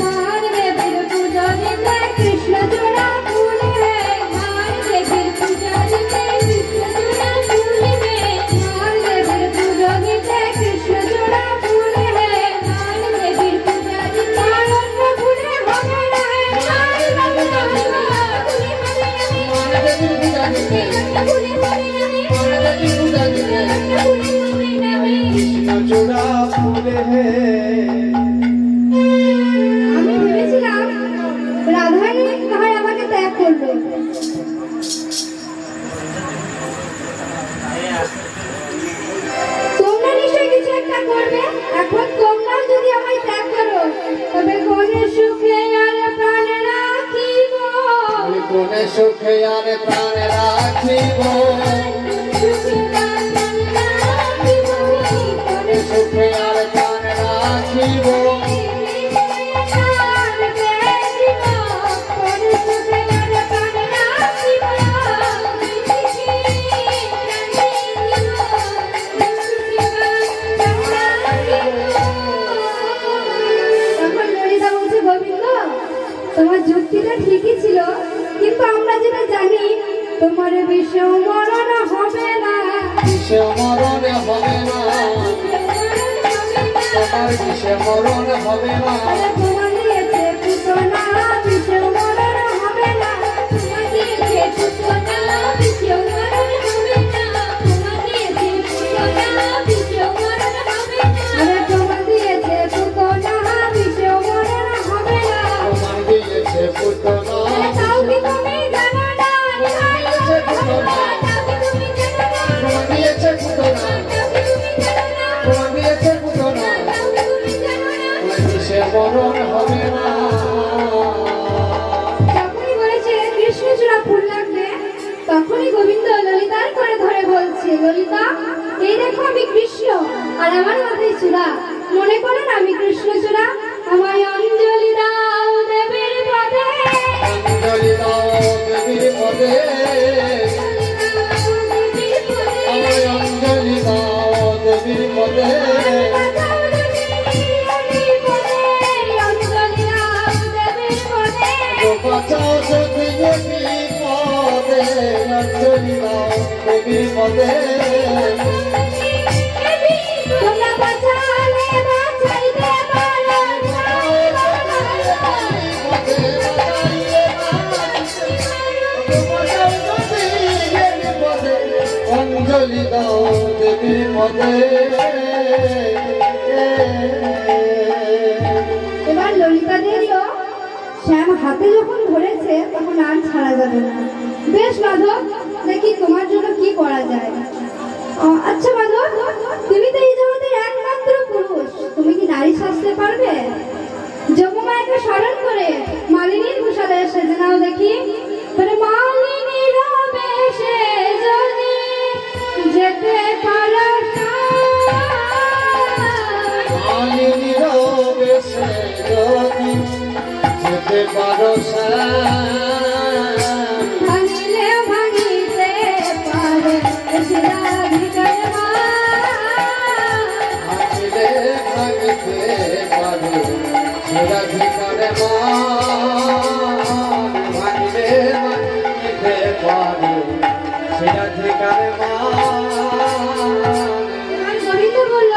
মান দেবীর পূজা দিতে কৃষ্ণচূড়া ফুল হে, মান দেবীর পূজা দিতে কৃষ্ণচূড়া ফুল হে, মান দেবীর পূজা দিতে কৃষ্ণচূড়া ফুল হে, মান দেবীর পূজা দিতে অন্য ফুলে হবে না হে, মান দেবীর পূজা দিতে ফুলে হবে না হে, পূজা দিতে ফুলে হবে না হে। কৃষ্ণচূড়া ফুল হে। আমি ভেবেছিলাম রাধারানী ভাই আমাকে ত্যাগ করলো, তোমরা নিশ্চয়ই কিছু একটা করবে। এখন তোমরাও যদি আমায় ত্যাগ করো, তবে গণে সুখে আর প্রাণ রাখিব, কোনে সুখে আর প্রাণ রাখিব, সুখে আর প্রাণ রাখিব, তোমার যুক্তিটা ঠিকই ছিল, কিন্তু আমরা যেটা জানি তোমার বিষয় মরণ হবে না, কিসে মরণ হবে না, তোমার কিসে মরণ হবে না, তোমার দিয়েছে পুতনা বিষয় মরণ হবে না, তোমার দিয়েছে পুতনা বিষয় মরণ হবে না, তোমার দিয়েছে পুতনা বিষয় মরণ হবে না, আরে তোমার দিয়েছে পুতনা বিষয় মরণ হবে না, তোমার দিয়েছে পুতনা, তাও কি তুমি জানো না, তাও কি তুমি জানো না, তোমার দিয়েছে পুতনা, তোমার দিয়েছে পুতনা, তোমার কিসে মরণ হবে না। যখনই বলেছে কৃষ্ণচূড়া ফুল লাগবে, তখনই গোবিন্দ ললিতার করে ধরে বলছে, ললিতা এই দেখো আমি কৃষ্ণ, আর আমার মাথায় চূড়া, মনে করো না আমি কৃষ্ণচূড়া, আমায় অঞ্জলি দাও দেবীর পদে, অঞ্জলি দাও দেবীর পদে, আমায় অঞ্জলি দাও দেবীর পদে, বাঁচাও যদি দেবীর পদে, অঞ্জলি দাও দেবীর পদে, তোমরা বাঁচালে বাঁচাইতে পারো অঞ্জলি দাও দেবীর পদে। এবার ললিতা দেখলো শ্যাম হাতে যখন ধরেছে তখন আর ছাড়া যাবে না। বেশ মাধব, দেখি তোমার জন্য কি করা যায়। আচ্ছা মাধব, তুমি তো এই জগতের একমাত্র পুরুষ, তুমি কি নারী সাজতে পারবে? যমুনাকে স্মরণ করে মালিনীর ভূষালে সেজে নাও দেখি। মালিনীর বেশে যদি যেতে পারো, মালিনীর বেশে যদি যেতে পারো, ভাঙিলে ভাঙিতে পারে রাধিকার মা, ভাঙিলে ভাঙিতে পারো রাধিকার মা, ভাঙিলে ভাঙিতে পারো রাধিকার মা। গোবিন্দ বলল,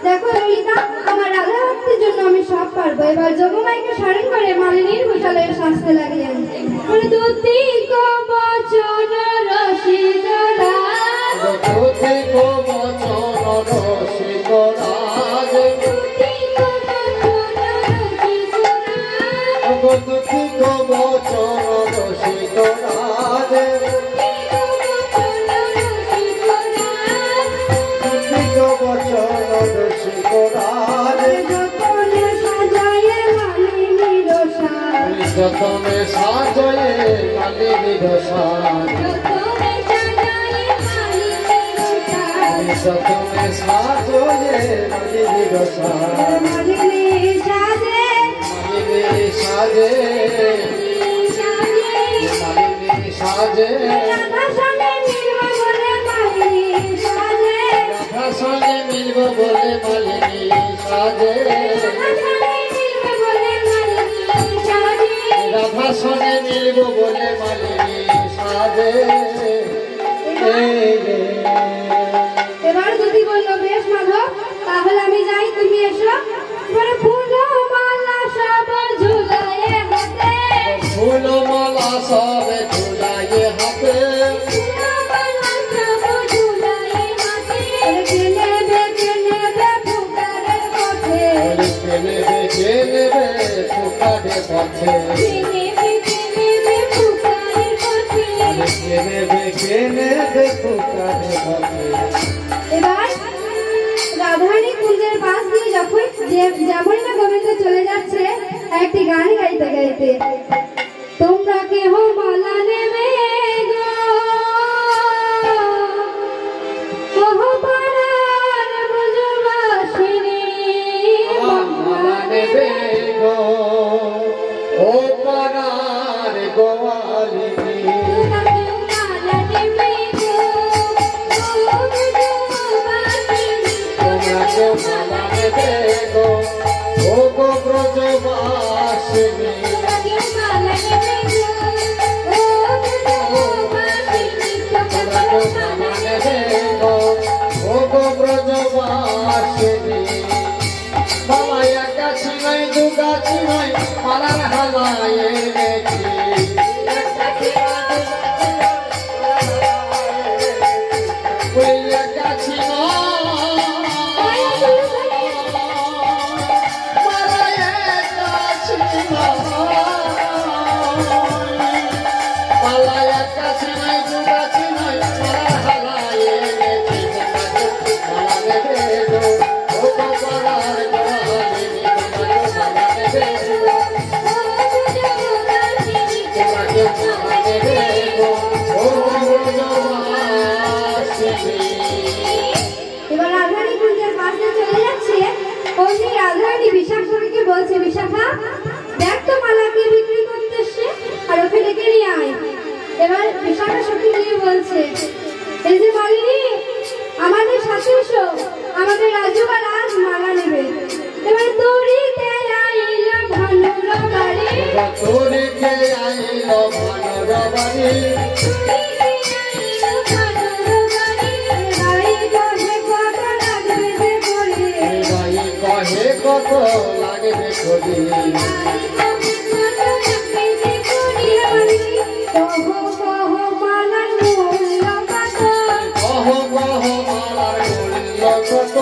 দেখো ললিতা, আমার রাধা ভক্তির জন্য আমি সব পারবো। এবার যোগমাইকে স্মরণ করে মালিনীর ভূষালে সাজতে লাগলেন। দুতি বচন রসিক রাজ, দুতি বচন রসিক রাজ, দুতি বচন রসিক রাজ, দুতি বচন রসিক রাজ, যতনে সাজয়ে মালিনী গোসান যতনে সাজয়ে মালিনী গোসান মালিনী সাজে মালিনী সাজে রাধা সঙ্গে মিলব বলে মালিনী সাজে রাধা সঙ্গে মিলব বলে মালিনী সাজে এবার যদি বললো বেশ মাধব তাহলে আমি যাই তুমি এসো এবারে ফুল মালা সব ঝুলায়ে হাতে ফুল মালা সব ঝুলায়ে হাতে এবার রাধারানী কুঞ্জের পাশ দিয়ে যখন যেমন না গোবিন্দ চলে যাচ্ছে একটি গান গাইতে গাইতে তোমরা কেহ মালা নেবে ও পারার গোয়ালিনী তোমরা কেউ মালা নেবে গো ও গো ব্রজবাসিনী তোমরা কেউ মালা নেবে গো ও গো ব্রজবাসিনী মালায়া গাছি নাই দু গাছি নাই মালার হালায় রেখি এবার রাধারানী কুঞ্জের পাশে চলে যাচ্ছে অমনি রাধারানী বিশাখাকে বলছে বিশাখা দেখ তো মালাকে বিক্রি করতে এসছে আর ওকে ডেকে নিয়ে আয় এবার বিশাখা সখী নিয়ে বলছে এই যে মালিনী আমাদের সাথে এসো আমাদের রাজুবার আজ মালা নেবে এবার তোরিতে আইল ভানুর বাড়ি তোরিতে আইল ভানুর বাড়ি কত লাগবে কবি কহ কহ মালার মূল্য কত কহ কহ মালার মূল্য কত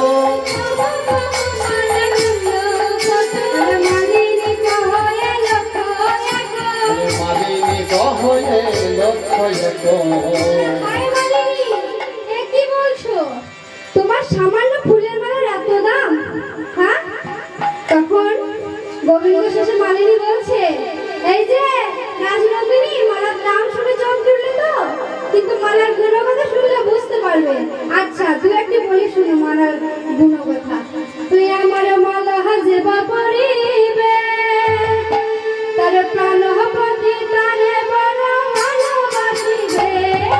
মালিনী কহে লক্ষ কি বলছো তোমার সামান্য ফুলের মালার এত দাম হ্যাঁ তখন গোবিন্দ শেষে মালিনী বলছে এই যে রাজনন্দিনী মালার দাম শুনে চোখ জুড়লে তো কিন্তু মালার গুণগত শুনলে বুঝতে পারবে আচ্ছা তুই একটু বলি শুনো মালার গুণগতা তুই আমার মালা হাজে পরিবে তার প্রাণ প্রতি তারে বড় ভালোবাসিবে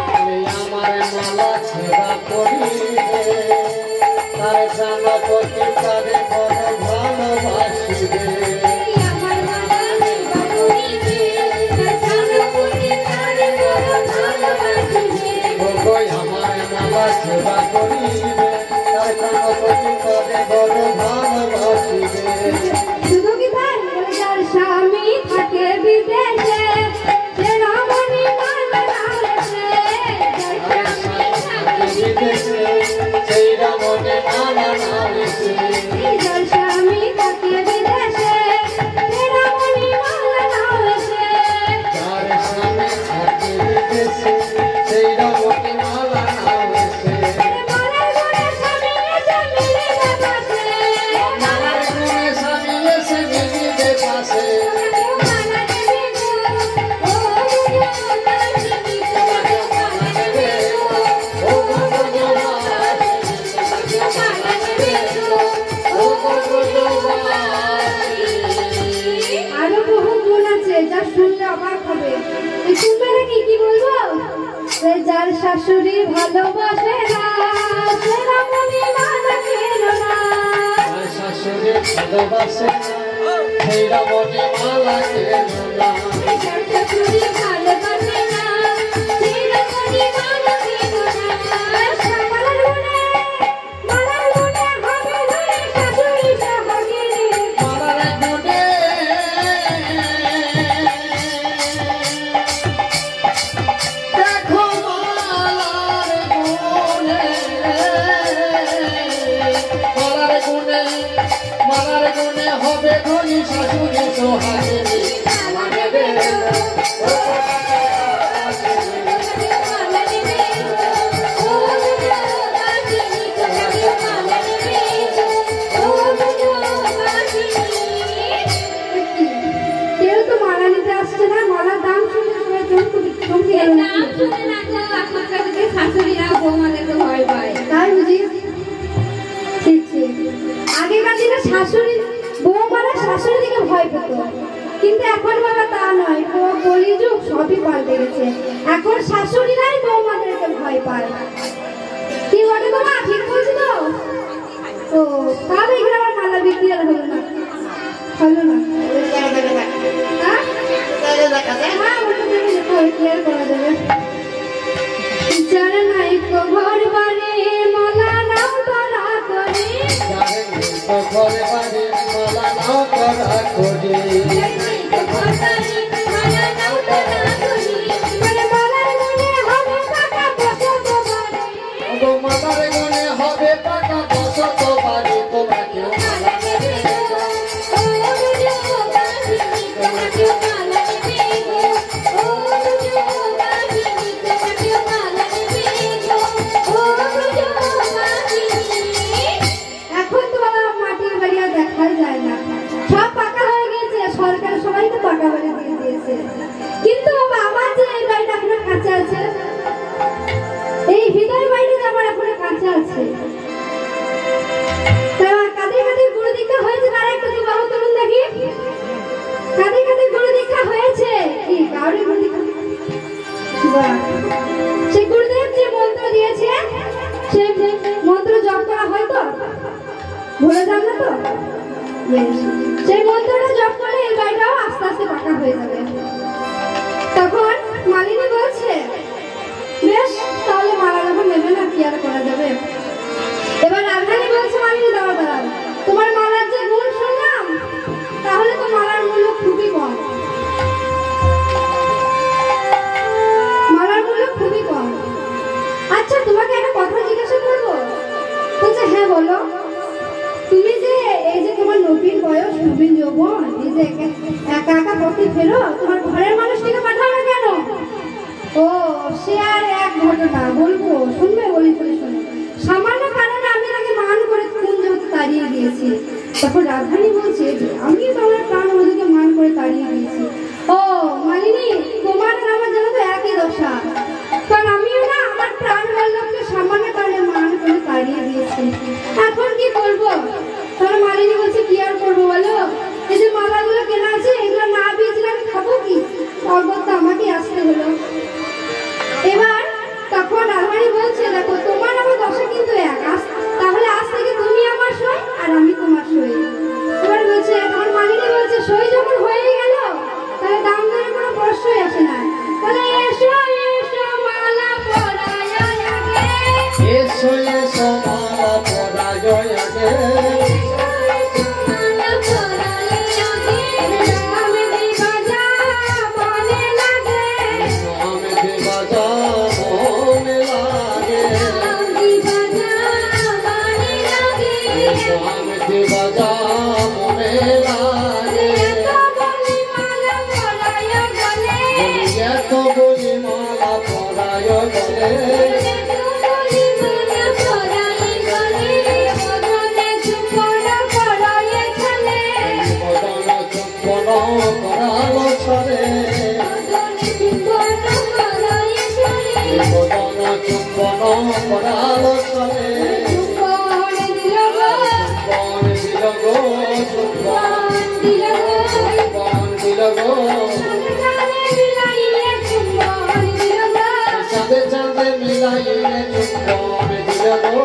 তুমি আমার মালা সেবা করিবে তার জানা প্রতি তারে বড় ভালোবাসিবে আমার মালা সেবা করিবে তার প্রাণ প্রতি তারে বড় ভালোবাসিবে আমার মালা সেবা করিবে তার জানা প্রতি তারে বড় ভালোবাসিবে শুধু কি তাই যার স্বামী থাকে বিদেশে সে রমণী মালা নামছে যার স্বামী থাকে বিদেশে সেই রমণী মালা নামছে যার স্বামী থাকে বিদেশে সে রমণী মালা নামছে যার স্বামী থাকে বিদেশে সেই রমণী মালা নামছে মালার গুণে স্বামী এসে মিলিবে পাশে শুনবে নাকি কি বলবো? যার শাশুড়ি ভালোবাসে না সে রমণী মালা কেন না। শাশুড়ি ভালোবাসে সেই রমণী মালা কেন না। যার শাশুড়ি ভালোবাসে না সেই রমণী মালা কেন না। মালার গুণে হবে ধরে শাশুড়ি সহগে। মালার গুণে দেখো মালার গুণে হবে ধনী শাশুড়ি সোহাগিনী। কেউ তো মালা নিতে আসছে না। মালার দাম শুনে সবাই চমকে গেল। দাম শুনে না তো এখনকার যুগে শাশুড়িরা বৌমাদেরকে ভয় পায়, তাই বুঝি? ঠিক ঠিক। আগেকার দিনে শাশুড়ি বৌমারা শাশুড়ি দিকে ভয় পেত, কিন্তু এখন বাবা তা নয়। কলিযুগ সবই পাল্টে গেছে। এখন শাশুড়িরাই বৌমাদেরকে ভয় পায়। কি বলে বাবা, ঠিক বলছি তো? ও তাহলে এখানে আমার মালা বিক্রি আর হলো না, হলো না। হ্যাঁ হ্যাঁ ওটা দেবে, ক্লিয়ার করা যাবে। যারা নাই ঘর বাড়ি মালা নাও তারা করে, ঘরে বাড়ি মালা নাও করা করি। মালার গুণে হবে পাকা বসত বাড়ি। তোমরা কেউ মালা নেবে এখন তো বাবা মাটির বাড়ি আর দেখা যায় না, সব পাকা হয়ে গেছে। সরকার সবাইকে পাকা বাড়ি দিয়ে দিয়েছে, কিন্তু বাবা আমার যে এই বাড়িটা এখনো কাঁচা আছে, এই হৃদয় বাড়িটা যে আমার এখনো কাঁচা আছে। কাদের কাদের গুরু দীক্ষা হয়েছে তারা একটু বাহু তুলুন দেখি। কাদের কাদের গুরু দীক্ষা হয়েছে? কি কাউরে গুরু দীক্ষা? সে গুরুদেব যে মন্ত্র দিয়েছে সেই মন্ত্র জপ করা হয় তো? ভুলে যান না তো? সেই মন্ত্রটা জপ করলে এই বাড়িটাও আস্তে আস্তে পাকা হয়ে যাবে। তখন মালিনী বলছে, বেশ তাহলে মালা যখন নেবে না কি আর করা যাবে। এবার রাধারানী বলছে, মালিনী দাঁড়াও দাঁড়াও, তোমার মালার যে গুণ শুনলাম তাহলে তো মালার মূল্য খুবই কম। মালার মূল্য খুবই কম। আচ্ছা তোমাকে একটা কথা জিজ্ঞাসা করবো? বলছে হ্যাঁ বলো। তুমি যে এই যে তোমার নবীন বয়স, নবীন যৌবন, এই যে একা একা পথে ফেরো, তোমার ঘরের মানুষটিকে পাঠাও না কেন? ও সে আর এক ঘটনা বলবো, শুনবে? বলি বলে শোনো। সামান্য কারণে আমি তাকে মান করে কুঞ্জ হতে তাড়িয়ে দিয়েছি। তখন রাধারানী বলছে, আমি তোমার প্রাণ বধূকে মান করে তাড়িয়ে দিয়েছি। ও মালিনী, তোমার আর আমার জন্য তো একই দশা, কারণ আমিও না আমার প্রাণ বল্লভকে সামান্য কারণে মান করে তাড়িয়ে দিয়েছি। এখন কি করবো? তখন মালিনী বলছে, কি আর করবো বলো? এই যে মালাগুলো কেনা আছে এগুলো না বেচলে আমি খাবো কি? অগত্যা আমাকে আসতে হলো। এবার তখন রাধারানী বলছে, দেখো তোমার আমার দশা কিন্তু এক, তাহলে আজ থেকে তুমি আমার সই আর আমি তোমার সই। এবার বলছে, আমার মালিনী বলছে, সই যখন হয়ে গেল তাহলে দাম দরের কোনো প্রশ্নই আসে না। তাহলে এসো এসো মালা পরায় আগে, এসো এসো মালা পরায় আগে। দিল গো মিলাইলে চুম্বন দিল গো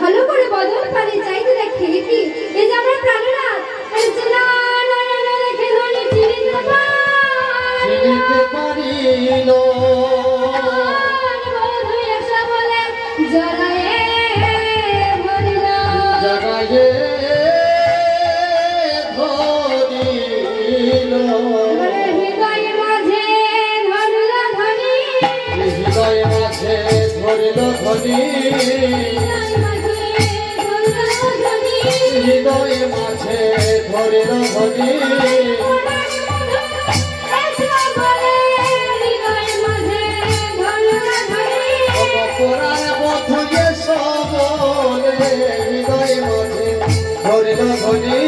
ভালো করে বদল পারে চাইতে দেখে কি এই যে আমরা প্রাণনাথ চিনিতে পারিল জগায়ে ধরিল হৃদয় মাঝে ধরিল ধনি হৃদয় মাঝে ধরিল ধনি অপরাধ বধুয়ে সবলে হৃদয় মাঝে ধরিল ধনি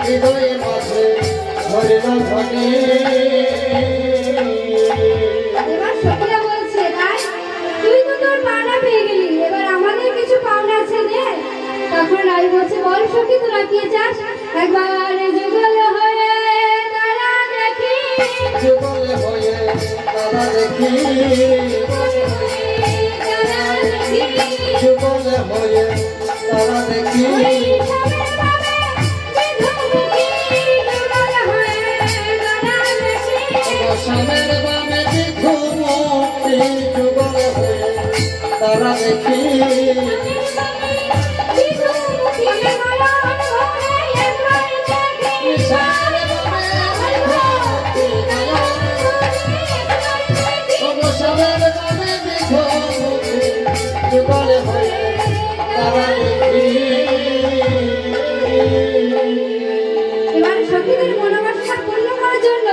হৃদয় মাঝে ধরিল ধনি এবার সখিরা বলছে তাই তুই তো তোর পাওনা পেয়ে গেলি এবার আমাদের কিছু পাওনা আছে নে তখন রাই বলছে বল সখী তোরা কি চাস একবার যুগল হয়ে তারা দেখি যুগল হয়ে তারা দেখি যুগল হয়ে তারা দেখি সামের বামে ঘুমুটি যুগল হয়ে তারা দেখি যুগল হয়ে তারা দেখি এবার সখীদের মনোবাসনা পূর্ণ করার জন্য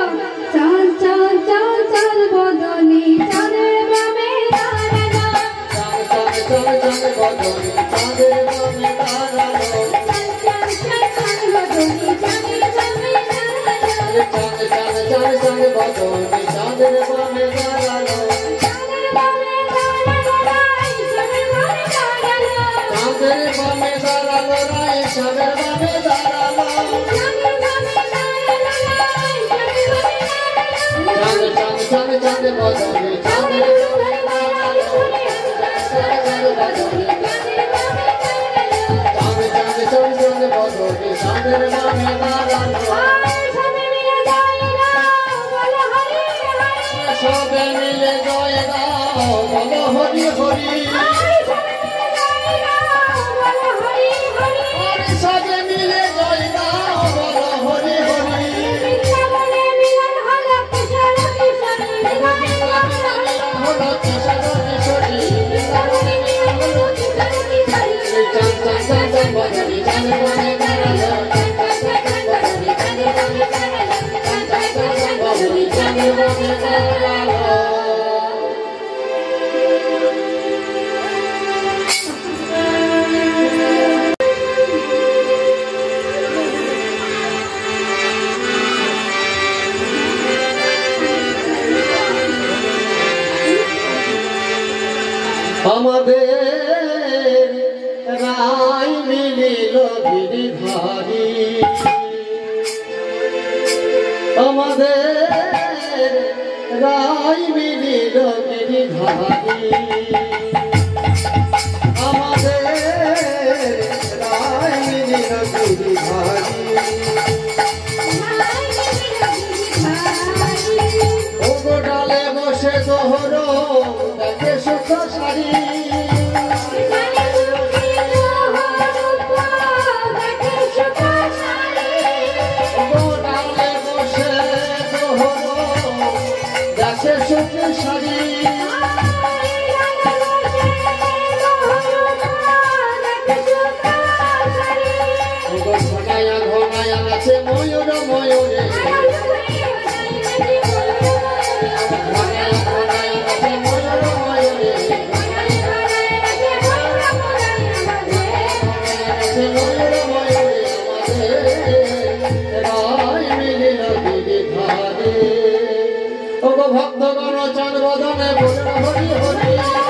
চাল চাল চাল চাল বদনি চাঁদের বামে দাঁড়ানো চাল চাল চাল চাল বদনি চাঁদের বামে দাঁড়ানো চাল চাল চাল চাল বদনি চাঁদের বামে দাঁড়ানো চাল চাল চাল চাল বদনি চাঁদের বামে দাঁড়ানো চাঁদের বামে দাঁড়ানো রাই চাঁদের বামে দাঁড়ানো চাঁদের বামে দাঁড়ানো রায় চাঁদের বামে দাঁড়ানো চাঁদের বামে দাঁড়ানো রাই চাঁদের বামে দাঁড়ানো চাঁদ চাঁদ চাঁদ চাঁদ বদনি চাঁদের বামে দাঁড়ানো চাঁদ চাঁদ চাঁদ চাঁদ বদনি চাঁদের বামে দাঁড়ানো সবে মিলে জয় দাও বলো হরি হরি সবে মিলে জয় দাও বলো হরি হরি হলো কেশর কিশোরী চাঁদ চাঁদ চাঁদ বদনি চাঁদের বামে দাঁড়ানো বদনি চাঁদের বামে দাঁড়ানো আমাদের রায় মিলিল গিরিধারী আমাদের রায় মিলিল গিরিধারী আমাদের রায় মিলিল গিরিধারী ওগো ডালে বসে দোহর দেখে সুখ শাড়ি ওগো ডালে বসে দোহর দেখে সুখ শাড়ি লোচন বদনে বলল হরি হরি